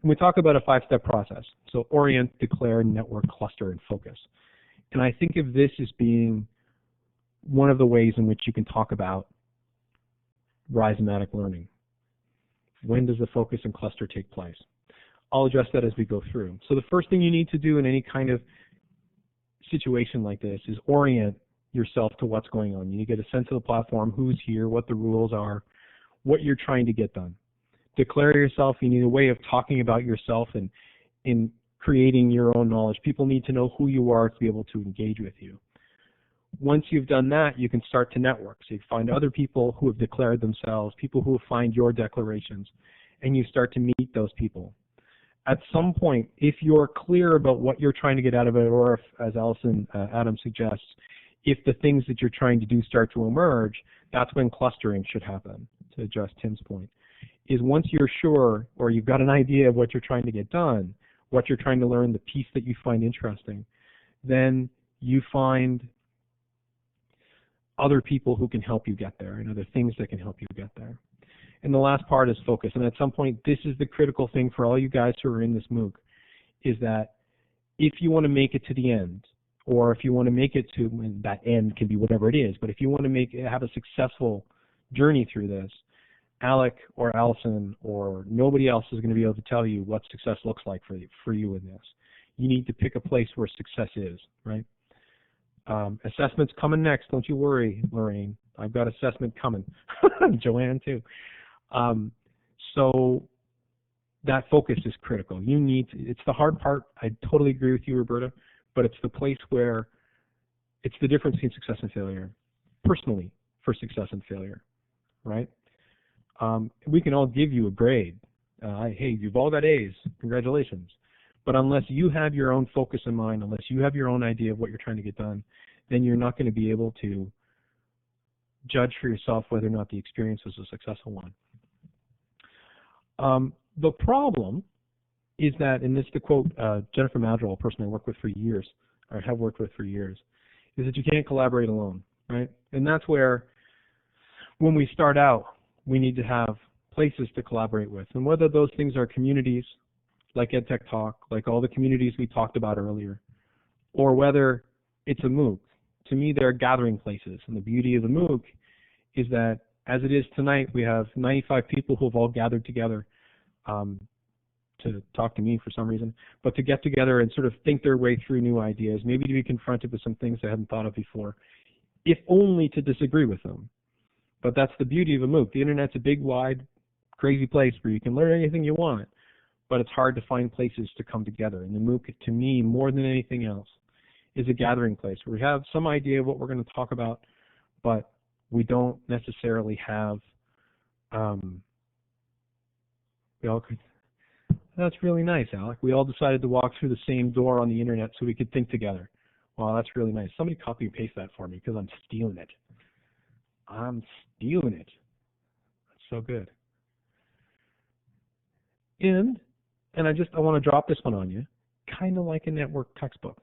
And we talk about a 5-step process. So orient, declare, network, cluster, and focus. And I think of this as being one of the ways in which you can talk about Rhizomatic Learning. When does the focus and cluster take place? I'll address that as we go through. So the first thing you need to do in any kind of situation like this is orient yourself to what's going on. You need to get a sense of the platform, who's here, what the rules are, what you're trying to get done. Declare yourself. You need a way of talking about yourself and in creating your own knowledge. People need to know who you are to be able to engage with you. Once you've done that, you can start to network. So you find other people who have declared themselves, people who have find your declarations, and you start to meet those people. At some point, if you're clear about what you're trying to get out of it, or if, as Allison Adams suggests, if the things that you're trying to do start to emerge, that's when clustering should happen, to address Tim's point. Is once you're sure, or you've got an idea of what you're trying to get done, what you're trying to learn, the piece that you find interesting, then you find other people who can help you get there and other things that can help you get there. And the last part is focus. And at some point, this is the critical thing for all you guys who are in this MOOC, is that if you want to make it to the end, or if you want to make it to, and that end can be whatever it is, but if you want to have a successful journey through this, Alec or Allison or nobody else is going to be able to tell you what success looks like for you in this. You need to pick a place where success is, right? Assessment's coming next. Don't you worry, Lorraine. I've got assessment coming. Joanne, too. So that focus is critical. It's the hard part. I totally agree with you, Roberta, but it's the place where it's the difference between success and failure, personally, for success and failure, right? We can all give you a grade. Hey, you've all got A's. Congratulations. But unless you have your own focus in mind, unless you have your own idea of what you're trying to get done, then you're not going to be able to judge for yourself whether or not the experience was a successful one. The problem is that, and this is the quote Jennifer Madrill, a person I work with for years, or have worked with for years, is that you can't collaborate alone, right? And that's where, when we start out, we need to have places to collaborate with. And whether those things are communities, like EdTech Talk, like all the communities we talked about earlier, or whether it's a MOOC. To me, they're gathering places. And the beauty of the MOOC is that, as it is tonight, we have 95 people who have all gathered together to talk to me for some reason, but to get together and sort of think their way through new ideas, maybe to be confronted with some things they hadn't thought of before, if only to disagree with them. But that's the beauty of a MOOC. The Internet's a big, wide, crazy place where you can learn anything you want, but it's hard to find places to come together. And the MOOC, to me, more than anything else, is a gathering place where we have some idea of what we're going to talk about, but we don't necessarily have, that's really nice, Alec. We all decided to walk through the same door on the Internet so we could think together. Well, that's really nice. Somebody copy and paste that for me because I'm stealing it. I'm stealing it. That's so good. And I want to drop this one on you, kind of like a network textbook.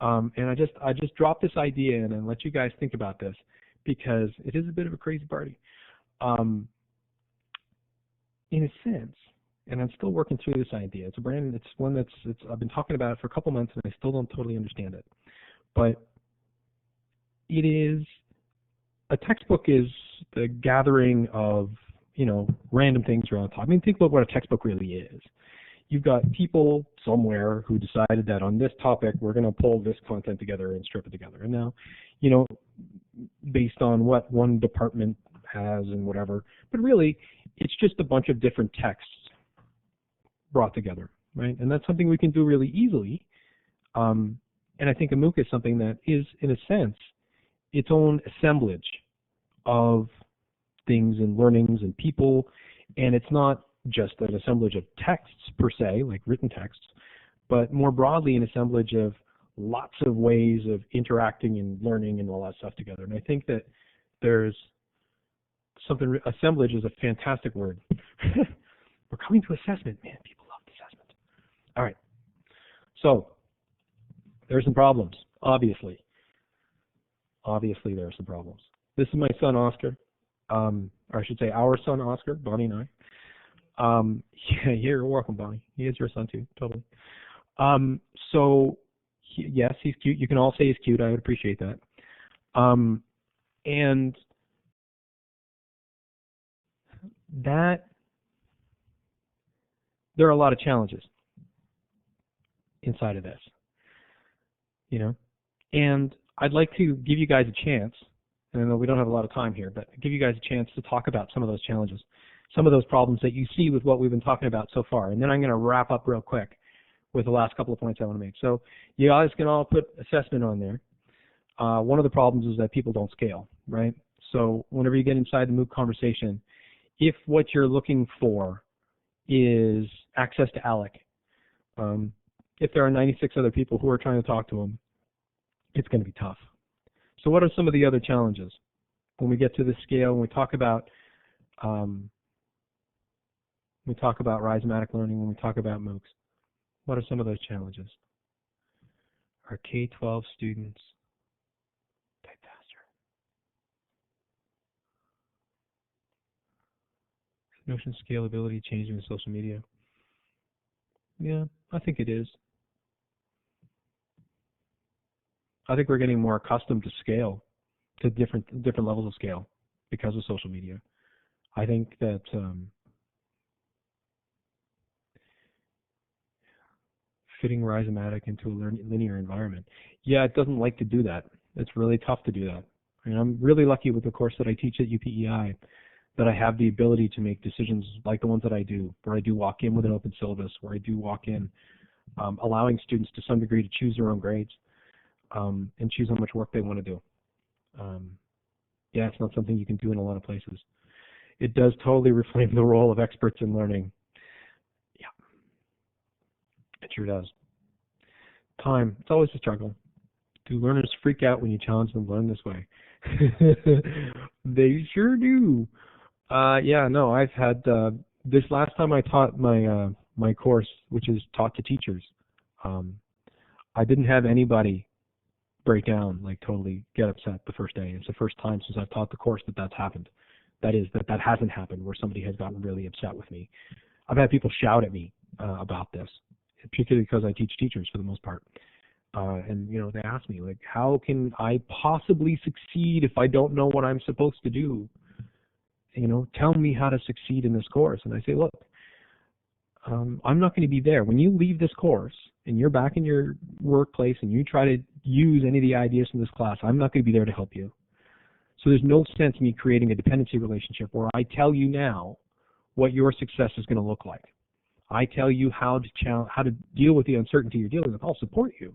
And I just dropped this idea in and let you guys think about this because it is a bit of a crazy party. In a sense, and I'm still working through this idea. It's one I've been talking about it for a couple months and I still don't totally understand it. But it is, a textbook is the gathering of, random things around the top. I mean, think about what a textbook really is. You've got people somewhere who decided that on this topic, we're going to pull this content together and strip it together. And now, based on what one department has and whatever, but really, it's just a bunch of different texts brought together, right? And that's something we can do really easily. And I think a MOOC is something that is, in a sense, its own assemblage of things and learnings and people, and it's not just an assemblage of texts per se, like written texts, but more broadly an assemblage of lots of ways of interacting and learning and all that stuff together. And I think that there's something, assemblage is a fantastic word. We're coming to assessment. Man, people love assessment. All right. So there's some problems, obviously. Obviously there are some problems. This is my son, Oscar. Or I should say our son, Oscar, Bonnie and I. Yeah, you're welcome, Bonnie. He is your son too, totally. Yes, he's cute. You can all say he's cute. I would appreciate that. And that there are a lot of challenges inside of this, and I'd like to give you guys a chance, and I know we don't have a lot of time here, but give you guys a chance to talk about some of those challenges, some of those problems that you see with what we've been talking about so far. And then I'm going to wrap up real quick with the last couple of points I want to make. So you guys can all put assessment on there. One of the problems is that people don't scale, right? So whenever you get inside the MOOC conversation, if what you're looking for is access to Alec, if there are 96 other people who are trying to talk to him, it's going to be tough. So what are some of the other challenges when we get to the scale, when we talk about Rhizomatic Learning, when we talk about MOOCs? What are some of those challenges? Our K-12 students type faster. Notion scalability changing with social media. Yeah, I think it is. I think we're getting more accustomed to scale, to different levels of scale because of social media. I think that fitting Rhizomatic into a linear environment. Yeah, it doesn't like to do that. It's really tough to do that. I mean, I'm really lucky with the course that I teach at UPEI that I have the ability to make decisions like the ones that I do, where I do walk in with an open syllabus, where I do walk in allowing students to some degree to choose their own grades and choose how much work they want to do. Yeah, it's not something you can do in a lot of places. It does totally reflect the role of experts in learning. Yeah, it sure does. Time, it's always a struggle. Do learners freak out when you challenge them to learn this way? They sure do. Yeah, no, I've had this last time I taught my course, which is taught to teachers. I didn't have anybody break down, like totally get upset the first day. It's the first time since I've taught the course that that's happened. That is, that hasn't happened where somebody has gotten really upset with me. I've had people shout at me about this, particularly because I teach teachers for the most part. And you know, they ask me, like, how can I possibly succeed if I don't know what I'm supposed to do? You know, tell me how to succeed in this course. And I say, look, I'm not going to be there. When you leave this course and you're back in your workplace and you try to use any of the ideas from this class, I'm not going to be there to help you. So there's no sense in me creating a dependency relationship where I tell you now what your success is going to look like. I tell you how to deal with the uncertainty you're dealing with. I'll support you.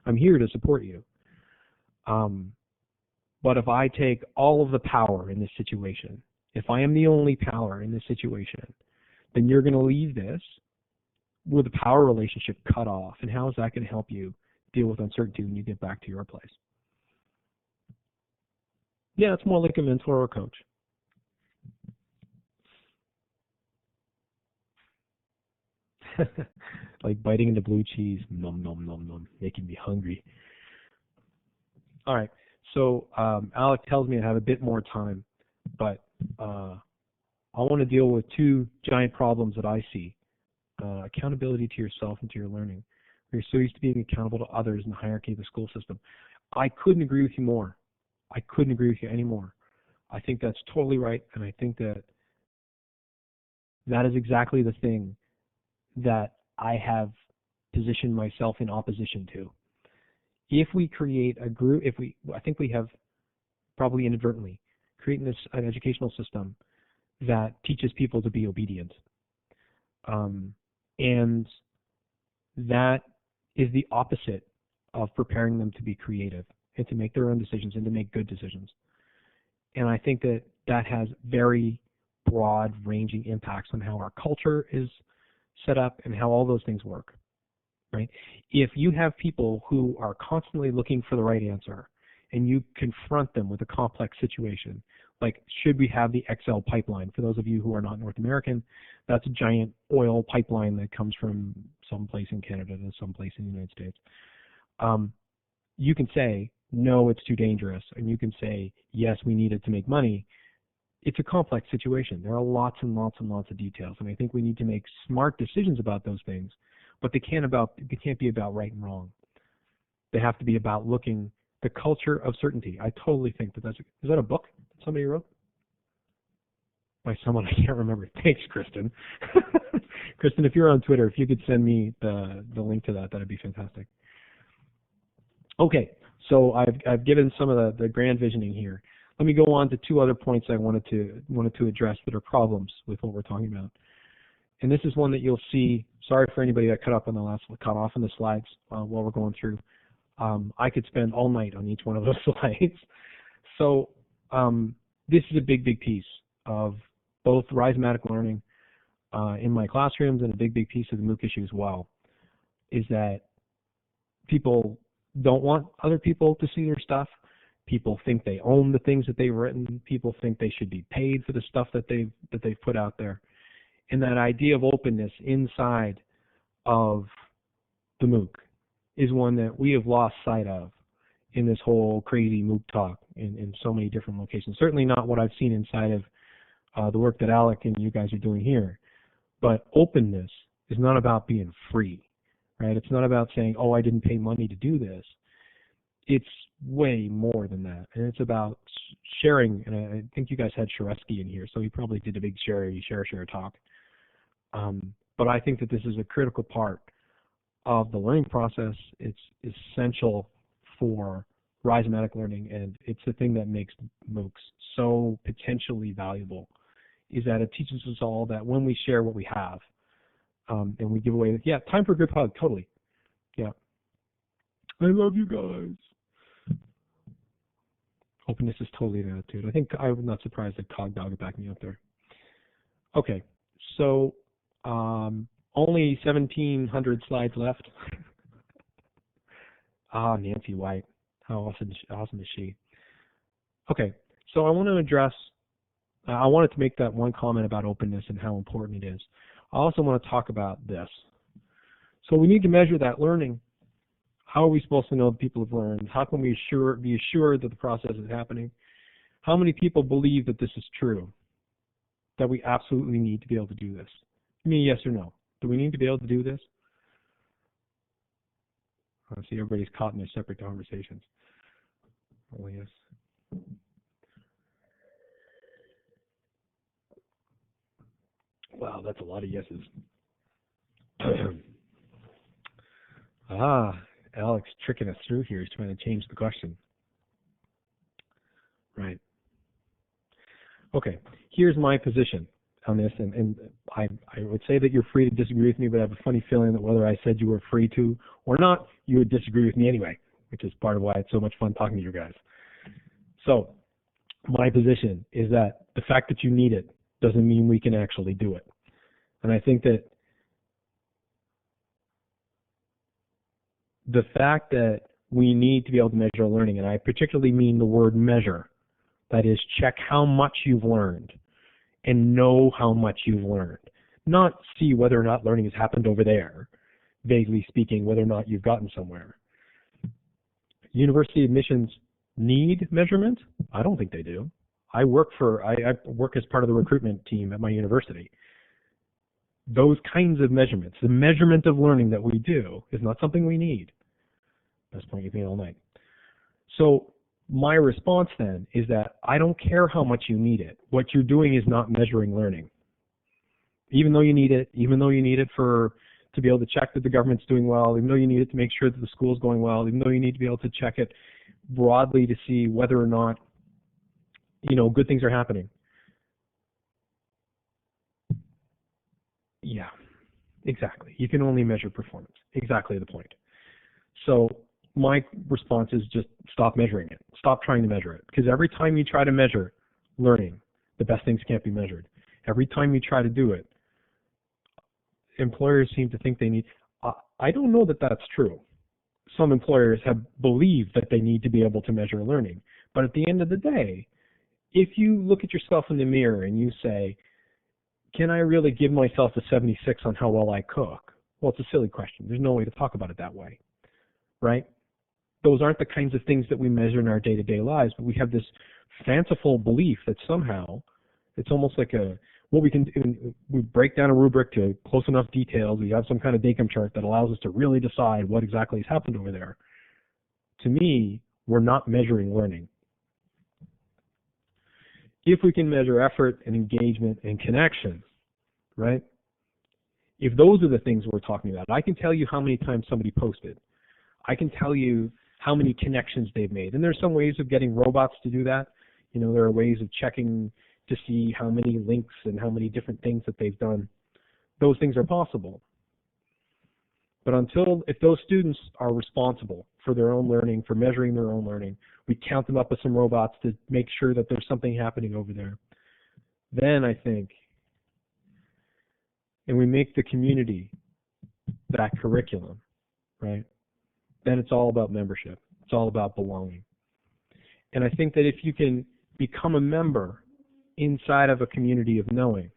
I'm here to support you. But if I take all of the power in this situation, if I am the only power in this situation, then you're going to leave this with the power relationship cut off. And how is that going to help you deal with uncertainty when you get back to your place? Yeah, it's more like a mentor or a coach. Like biting into blue cheese, nom, nom, nom, nom, making me hungry. All right, so Alec tells me I have a bit more time, but I want to deal with two giant problems that I see. Accountability to yourself and to your learning. You're so used to being accountable to others in the hierarchy of the school system. I couldn't agree with you more. I couldn't agree with you anymore. I think that's totally right, and I think that that is exactly the thing that I have positioned myself in opposition to. If we create a group, I think we have probably inadvertently created an educational system that teaches people to be obedient. And that is the opposite of preparing them to be creative and to make their own decisions and to make good decisions. And I think that that has very broad-ranging impacts on how our culture is set up and how all those things work, right? If you have people who are constantly looking for the right answer and you confront them with a complex situation, like should we have the XL pipeline? For those of you who are not North American, that's a giant oil pipeline that comes from someplace in Canada to someplace in the United States. You can say, no, it's too dangerous, and you can say, yes, we need it to make money. It's a complex situation. There are lots and lots and lots of details, and I think we need to make smart decisions about those things, but they can't be about right and wrong. They have to be about looking the culture of certainty. I totally think that is that a book that somebody wrote? By someone I can't remember. Thanks, Kristen. Kristen, if you're on Twitter, if you could send me the link to that, that'd be fantastic. Okay, so I've given some of the grand visioning here. Let me go on to two other points I wanted to address that are problems with what we're talking about. And this is one that you'll see. Sorry for anybody that cut off on the slides while we're going through. I could spend all night on each one of those slides. So this is a big piece of both Rhizomatic Learning in my classrooms and a big piece of the MOOC issue as well, is that people don't want other people to see their stuff. People think they own the things that they've written. People think they should be paid for the stuff that they've put out there. And that idea of openness inside of the MOOC is one that we have lost sight of in this whole crazy MOOC talk in so many different locations. Certainly not what I've seen inside of the work that Alec and you guys are doing here. But openness is not about being free, right? It's not about saying, oh, I didn't pay money to do this. It's way more than that. And it's about sharing, and I think you guys had Sharesky in here, so he probably did a big share talk. But I think that this is a critical part of the learning process. It's essential for Rhizomatic learning, and it's the thing that makes MOOCs so potentially valuable, is that it teaches us all that when we share what we have, and we give away, yeah, time for a group hug, totally. Yeah. I love you guys. Openness is totally an attitude. I think I'm not surprised that Cog Dog backed me up there. Okay, so only 1,700 slides left. Nancy White, how awesome is she? Okay, so I want to address, I wanted to make that one comment about openness and how important it is. I also want to talk about this. So we need to measure that learning. How are we supposed to know that people have learned? How can we be assured that the process is happening? How many people believe that this is true? That we absolutely need to be able to do this? Give me a yes or no. Do we need to be able to do this? I see everybody's caught in their separate conversations. Oh, yes. Wow, that's a lot of yeses. Alex tricking us through here. He's trying to change the question. Right. Okay, here's my position on this, and I would say that you're free to disagree with me, but I have a funny feeling that whether I said you were free to or not, you would disagree with me anyway, which is part of why it's so much fun talking to you guys. So, my position is that the fact that you need it doesn't mean we can actually do it. And I think that the fact that we need to be able to measure learning, and I particularly mean the word measure, that is, check how much you've learned and know how much you've learned. Not see whether or not learning has happened over there, vaguely speaking, whether or not you've gotten somewhere. University admissions need measurement? I don't think they do. I work as part of the recruitment team at my university. Those kinds of measurements, the measurement of learning that we do, is not something we need. Best point you've made all night. So my response then is that I don't care how much you need it. What you're doing is not measuring learning. Even though you need it, to be able to check that the government's doing well, even though you need it to make sure that the school's going well, even though you need to be able to check it broadly to see whether or not, good things are happening. Yeah, exactly. You can only measure performance. Exactly the point. So my response is just stop measuring it. Stop trying to measure it. Because every time you try to measure learning, the best things can't be measured. Every time you try to do it, employers seem to think they need. I don't know that that's true. Some employers have believed that they need to be able to measure learning. But at the end of the day, if you look at yourself in the mirror and you say, can I really give myself a 76 on how well I cook? Well, it's a silly question. There's no way to talk about it that way, right? Those aren't the kinds of things that we measure in our day-to-day lives, but we have this fanciful belief that somehow it's almost like what we can do. We break down a rubric to close enough details. We have some kind of DACOM chart that allows us to really decide what exactly has happened over there. To me, we're not measuring learning. If we can measure effort and engagement and connection, right? If those are the things we're talking about, I can tell you how many times somebody posted. I can tell you how many connections they've made. And there's some ways of getting robots to do that. There are ways of checking to see how many links and how many different things that they've done. Those things are possible. But if those students are responsible for their own learning, for measuring their own learning, we count them up with some robots to make sure that there's something happening over there. Then I think, and we make the community that curriculum, right? Then it's all about membership. It's all about belonging. And I think that if you can become a member inside of a community of knowing,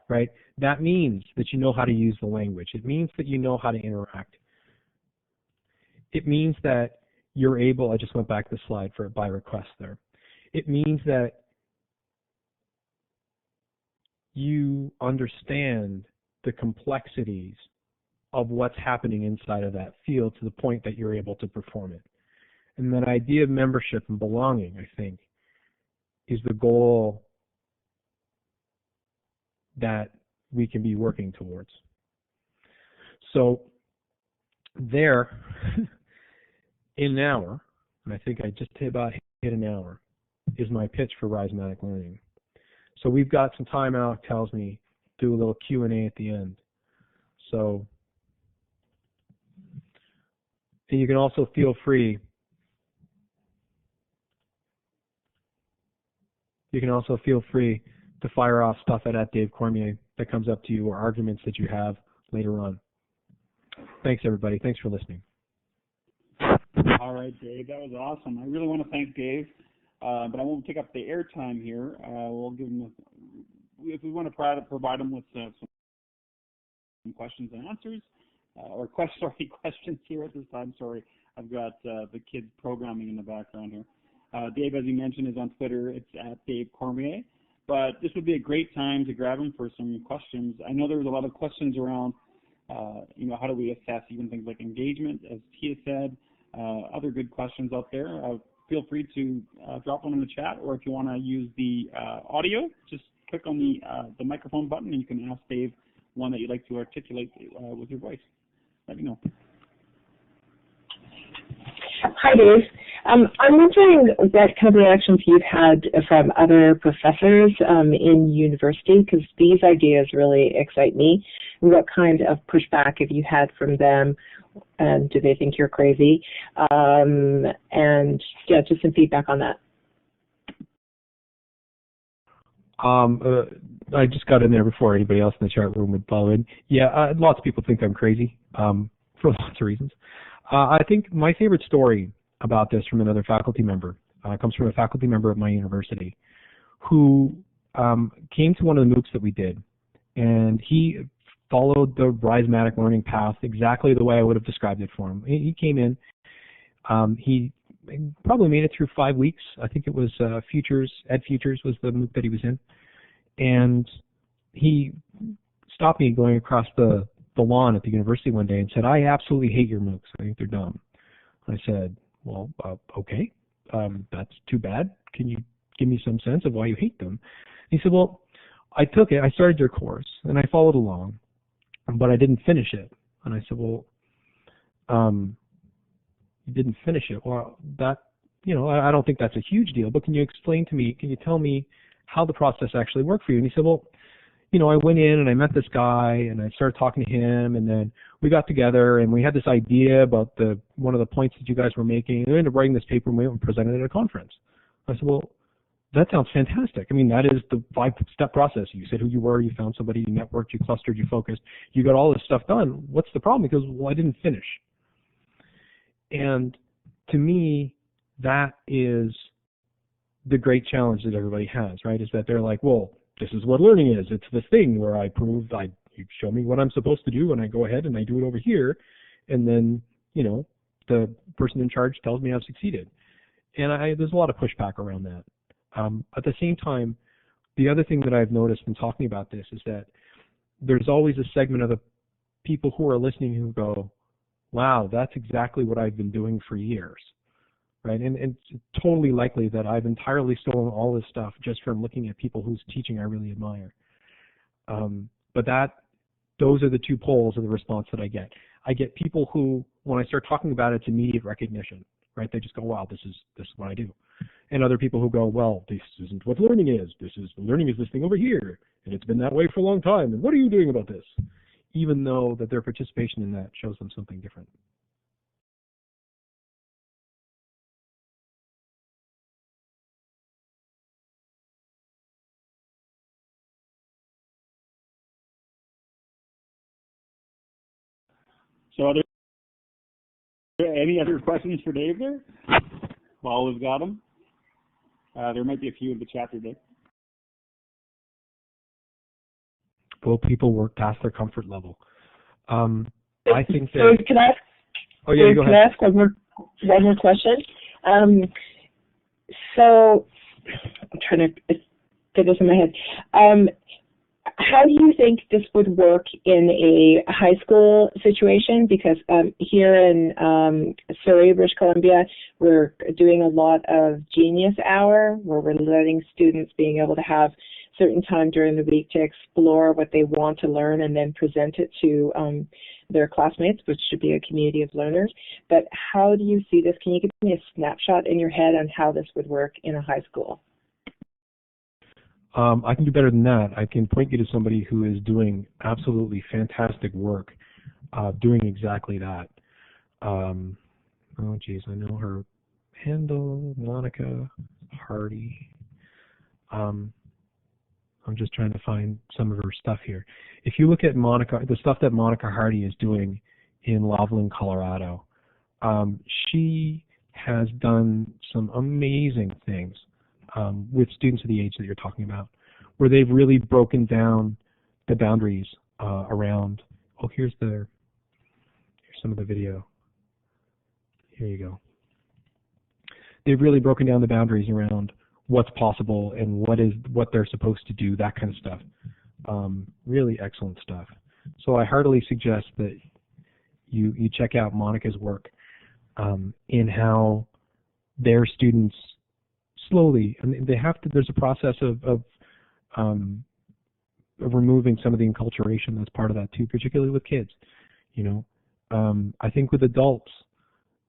right, that means that you know how to use the language. It means that you know how to interact. It means that you're able, I just went back to the slide for by request there. It means that you understand the complexities of what's happening inside of that field to the point that you're able to perform it. And that idea of membership and belonging, I think, is the goal that we can be working towards. So there, in an hour, and I think I just about hit an hour, is my pitch for Rhizomatic Learning. So we've got some time. Alec tells me do a little Q&A at the end. So and you can also feel free. You can also feel free to fire off stuff at Dave Cormier that comes up to you, or arguments that you have later on. Thanks, everybody. Thanks for listening.
All right, Dave, that was awesome. I really want to thank Dave, but I won't take up the airtime here. We'll give him, if we want to provide him with some questions and answers, or questions here at this time. Sorry, I've got the kids programming in the background here. Dave, as you mentioned, is on Twitter. It's at Dave Cormier. But this would be a great time to grab him for some questions. I know there was a lot of questions around, how do we assess even things like engagement, as Tia said, other good questions out there. Feel free to drop one in the chat, or if you want to use the audio, just click on the microphone button and you can ask Dave one that you'd like to articulate with your voice. Let me know.
Hi, Dave. I'm wondering what kind of reactions you've had from other professors in university, because these ideas really excite me. What kind of pushback have you had from them? And do they think you're crazy? And yeah, just some feedback on that.
I just got in there before anybody else in the chat room would follow in. Yeah, lots of people think I'm crazy for lots of reasons. I think my favorite story about this from another faculty member comes from a faculty member at my university who came to one of the MOOCs that we did, and he followed the Rhizomatic Learning path exactly the way I would have described it for him. He came in, he probably made it through 5 weeks. I think it was Ed Futures was the MOOC that he was in, and he stopped me going across the lawn at the university one day and said, "I absolutely hate your MOOCs. I think they're dumb." I said, "Well, okay, that's too bad. Can you give me some sense of why you hate them?" He said, "Well, I took it. I started your course and I followed along, but I didn't finish it." And I said, "Well, you didn't finish it. Well, that, I don't think that's a huge deal, but can you explain to me, can you tell me how the process actually worked for you?" And he said, "Well, I went in and I met this guy and I started talking to him, and then we got together and we had this idea about one of the points that you guys were making, and we ended up writing this paper and we went and presented it at a conference." I said, "Well, that sounds fantastic. I mean, that is the 5-step process. You said who you were, you found somebody, you networked, you clustered, you focused, you got all this stuff done. What's the problem?" He goes, "Well, I didn't finish." And to me, that is the great challenge that everybody has, right? Is that they're like, well, this is what learning is. It's this thing where you show me what I'm supposed to do and I go ahead and I do it over here, and then, the person in charge tells me I've succeeded. And there's a lot of pushback around that. At the same time, the other thing that I've noticed in talking about this is that there's always a segment of the people who are listening who go, "Wow, that's exactly what I've been doing for years." Right? And it's totally likely that I've entirely stolen all this stuff just from looking at people whose teaching I really admire. But those are the two poles of the response that I get. I get people who, when I start talking about it, it's immediate recognition, right? They just go, "Wow, this is what I do." And other people who go, "Well, this isn't what learning is. Learning is this thing over here, and it's been that way for a long time. And what are you doing about this?" Even though that their participation in that shows them something different.
So are there any other questions for Dave there? While we've got him. There might be a few in the chat today.
Will people work past their comfort level? I think that.
So can I ask?
Oh yeah, go ahead.
Can I ask one more question? So I'm trying to get this in my head. How do you think this would work in a high school situation? Because here in Surrey, British Columbia, we're doing a lot of Genius Hour, where we're letting students being able to have certain time during the week to explore what they want to learn and then present it to their classmates, which should be a community of learners. But how do you see this? Can you give me a snapshot in your head on how this would work in a high school?
I can do better than that. I can point you to somebody who is doing absolutely fantastic work doing exactly that. Oh, geez, I know her handle, Monica Hardy. I'm just trying to find some of her stuff here. If you look at Monica, the stuff that Monica Hardy is doing in Loveland, Colorado, she has done some amazing things with students of the age that you're talking about, where they've really broken down the boundaries around. Oh, here's some of the video. Here you go. They've really broken down the boundaries around what's possible and what they're supposed to do, that kind of stuff. Really excellent stuff. So I heartily suggest that you check out Monica's work in how their students slowly, I mean, there's a process of removing some of the enculturation that's part of that too, particularly with kids. I think with adults,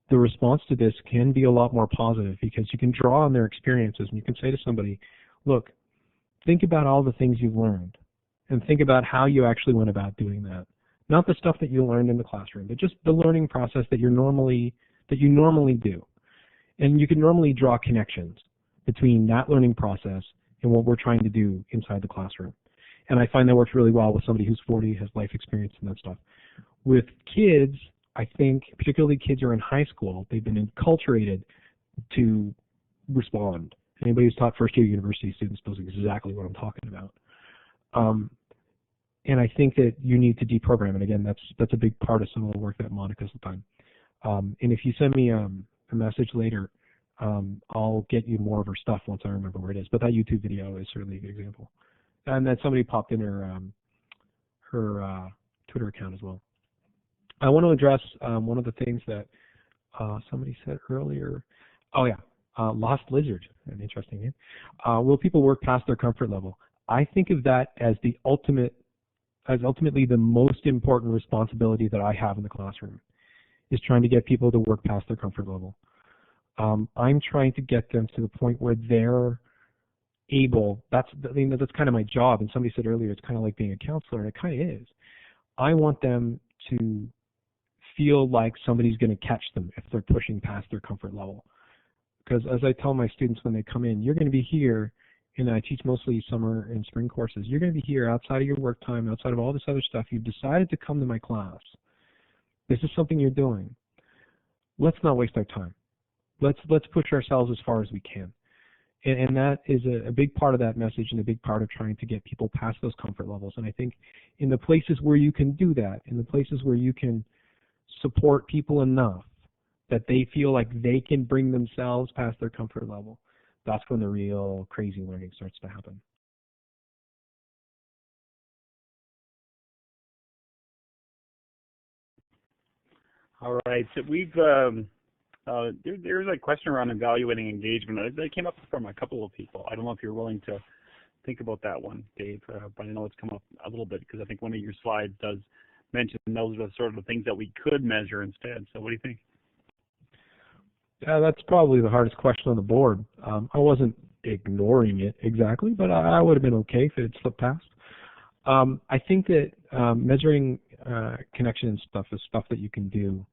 the response to this can be a lot more positive because you can draw on their experiences and you can say to somebody, look, think about all the things you've learned and think about how you actually went about doing that. Not the stuff that you learned in the classroom, but just the learning process that you normally do. And you can normally draw connections between that learning process and what we're trying to do inside the classroom. And I find that works really well with somebody who's 40, has life experience and that stuff. With kids, I think, particularly kids who are in high school, they've been enculturated to respond. Anybody who's taught first-year university students knows exactly what I'm talking about. And I think that you need to deprogram. And again, that's a big part of some of the work that Monica's done. And if you send me a message later, I'll get you more of her stuff once I remember where it is. But that YouTube video is certainly a good example. And then somebody popped in her Twitter account as well. I want to address one of the things that somebody said earlier. Oh yeah, Lost Lizard, an interesting name. Will people work past their comfort level? I think of that as ultimately the most important responsibility that I have in the classroom, is trying to get people to work past their comfort level. I'm trying to get them to the point where they're able. That's kind of my job. And somebody said earlier, it's kind of like being a counselor, and it kind of is. I want them to feel like somebody's going to catch them if they're pushing past their comfort level. Because as I tell my students when they come in, you're going to be here, and I teach mostly summer and spring courses, you're going to be here outside of your work time, outside of all this other stuff. You've decided to come to my class. This is something you're doing. Let's not waste our time. Let's push ourselves as far as we can. And that is a big part of that message and a big part of trying to get people past those comfort levels. And I think in the places where you can do that, in the places where you can support people enough that they feel like they can bring themselves past their comfort level, that's when the real crazy learning starts to happen.
All right, so we've there's a question around evaluating engagement that came up from a couple of people. I don't know if you're willing to think about that one, Dave, but I know it's come up a little bit because I think one of your slides does mention those are sort of the things that we could measure instead. So what do you think?
Yeah, that's probably the hardest question on the board. I wasn't ignoring it exactly, but I would have been okay if it had slipped past. I think that measuring connection and stuff is stuff that you can do.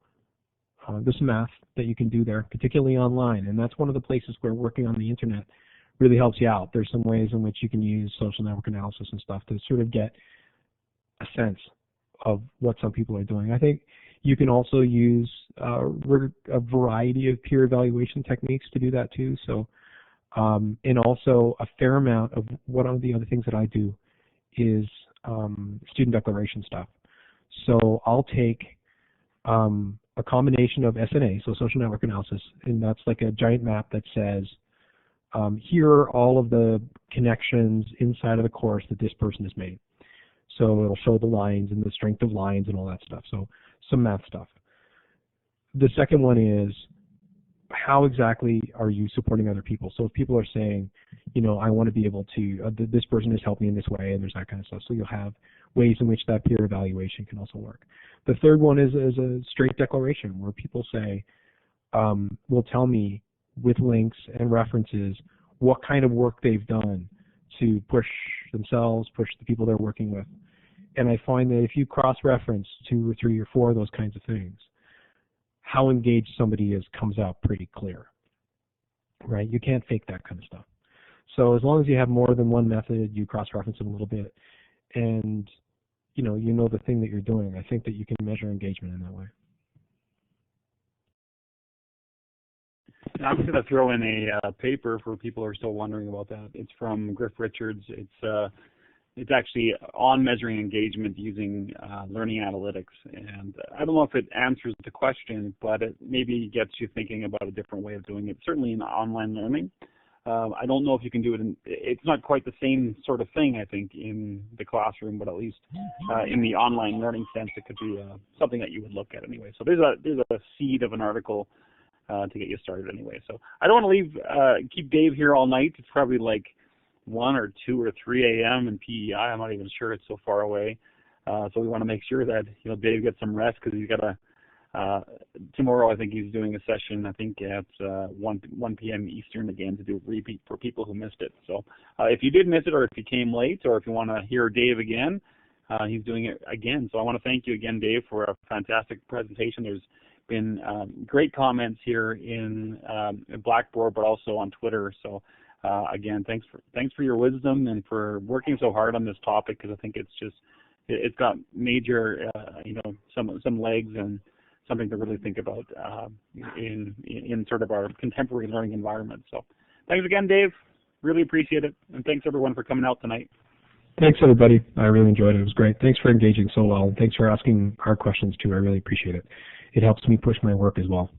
There's some math that you can do there, particularly online, and that's one of the places where working on the internet really helps you out. There's some ways in which you can use social network analysis and stuff to sort of get a sense of what some people are doing. I think you can also use a variety of peer evaluation techniques to do that too. So And also a fair amount of one of the other things that I do is student declaration stuff. So I'll take a combination of SNA, so social network analysis, and that's like a giant map that says, here are all of the connections inside of the course that this person has made. So it'll show the lines and the strength of lines and all that stuff. So some math stuff. The second one is, how exactly are you supporting other people? So if people are saying, you know, I want to be able to, this person has helped me in this way, and there's that kind of stuff. So you'll have ways in which that peer evaluation can also work. The third one is a straight declaration where people say, will tell me with links and references what kind of work they've done to push themselves, push the people they're working with. And I find that if you cross-reference 2 or 3 or 4 of those kinds of things, how engaged somebody is comes out pretty clear, right? You can't fake that kind of stuff. So as long as you have more than one method, you cross-reference them a little bit, and you know the thing that you're doing, I think that you can measure engagement in that way.
I'm going to throw in a paper for people who are still wondering about that. It's from Griff Richards. It's actually on measuring engagement using learning analytics. And I don't know if it answers the question, but it maybe gets you thinking about a different way of doing it, certainly in online learning. I don't know if you can do it it's not quite the same sort of thing, I think, in the classroom, but at least in the online learning sense, it could be something that you would look at anyway. So there's a seed of an article to get you started anyway. So I don't want to keep Dave here all night. It's probably like 1 or 2 or 3 a.m. in PEI. I'm not even sure, it's so far away. So we want to make sure that Dave gets some rest, because he's got tomorrow I think he's doing a session, I think at 1 p.m. Eastern again, to do a repeat for people who missed it. So if you did miss it, or if you came late, or if you want to hear Dave again, he's doing it again. So I want to thank you again, Dave, for a fantastic presentation. There's been great comments here in Blackboard, but also on Twitter. So again, thanks for your wisdom and for working so hard on this topic, because I think it's got major some legs and something to really think about in sort of our contemporary learning environment. So thanks again, Dave. Really appreciate it, and thanks everyone for coming out tonight.
Thanks everybody. I really enjoyed it. It was great. Thanks for engaging so well. Thanks for asking our questions too. I really appreciate it. It helps me push my work as well.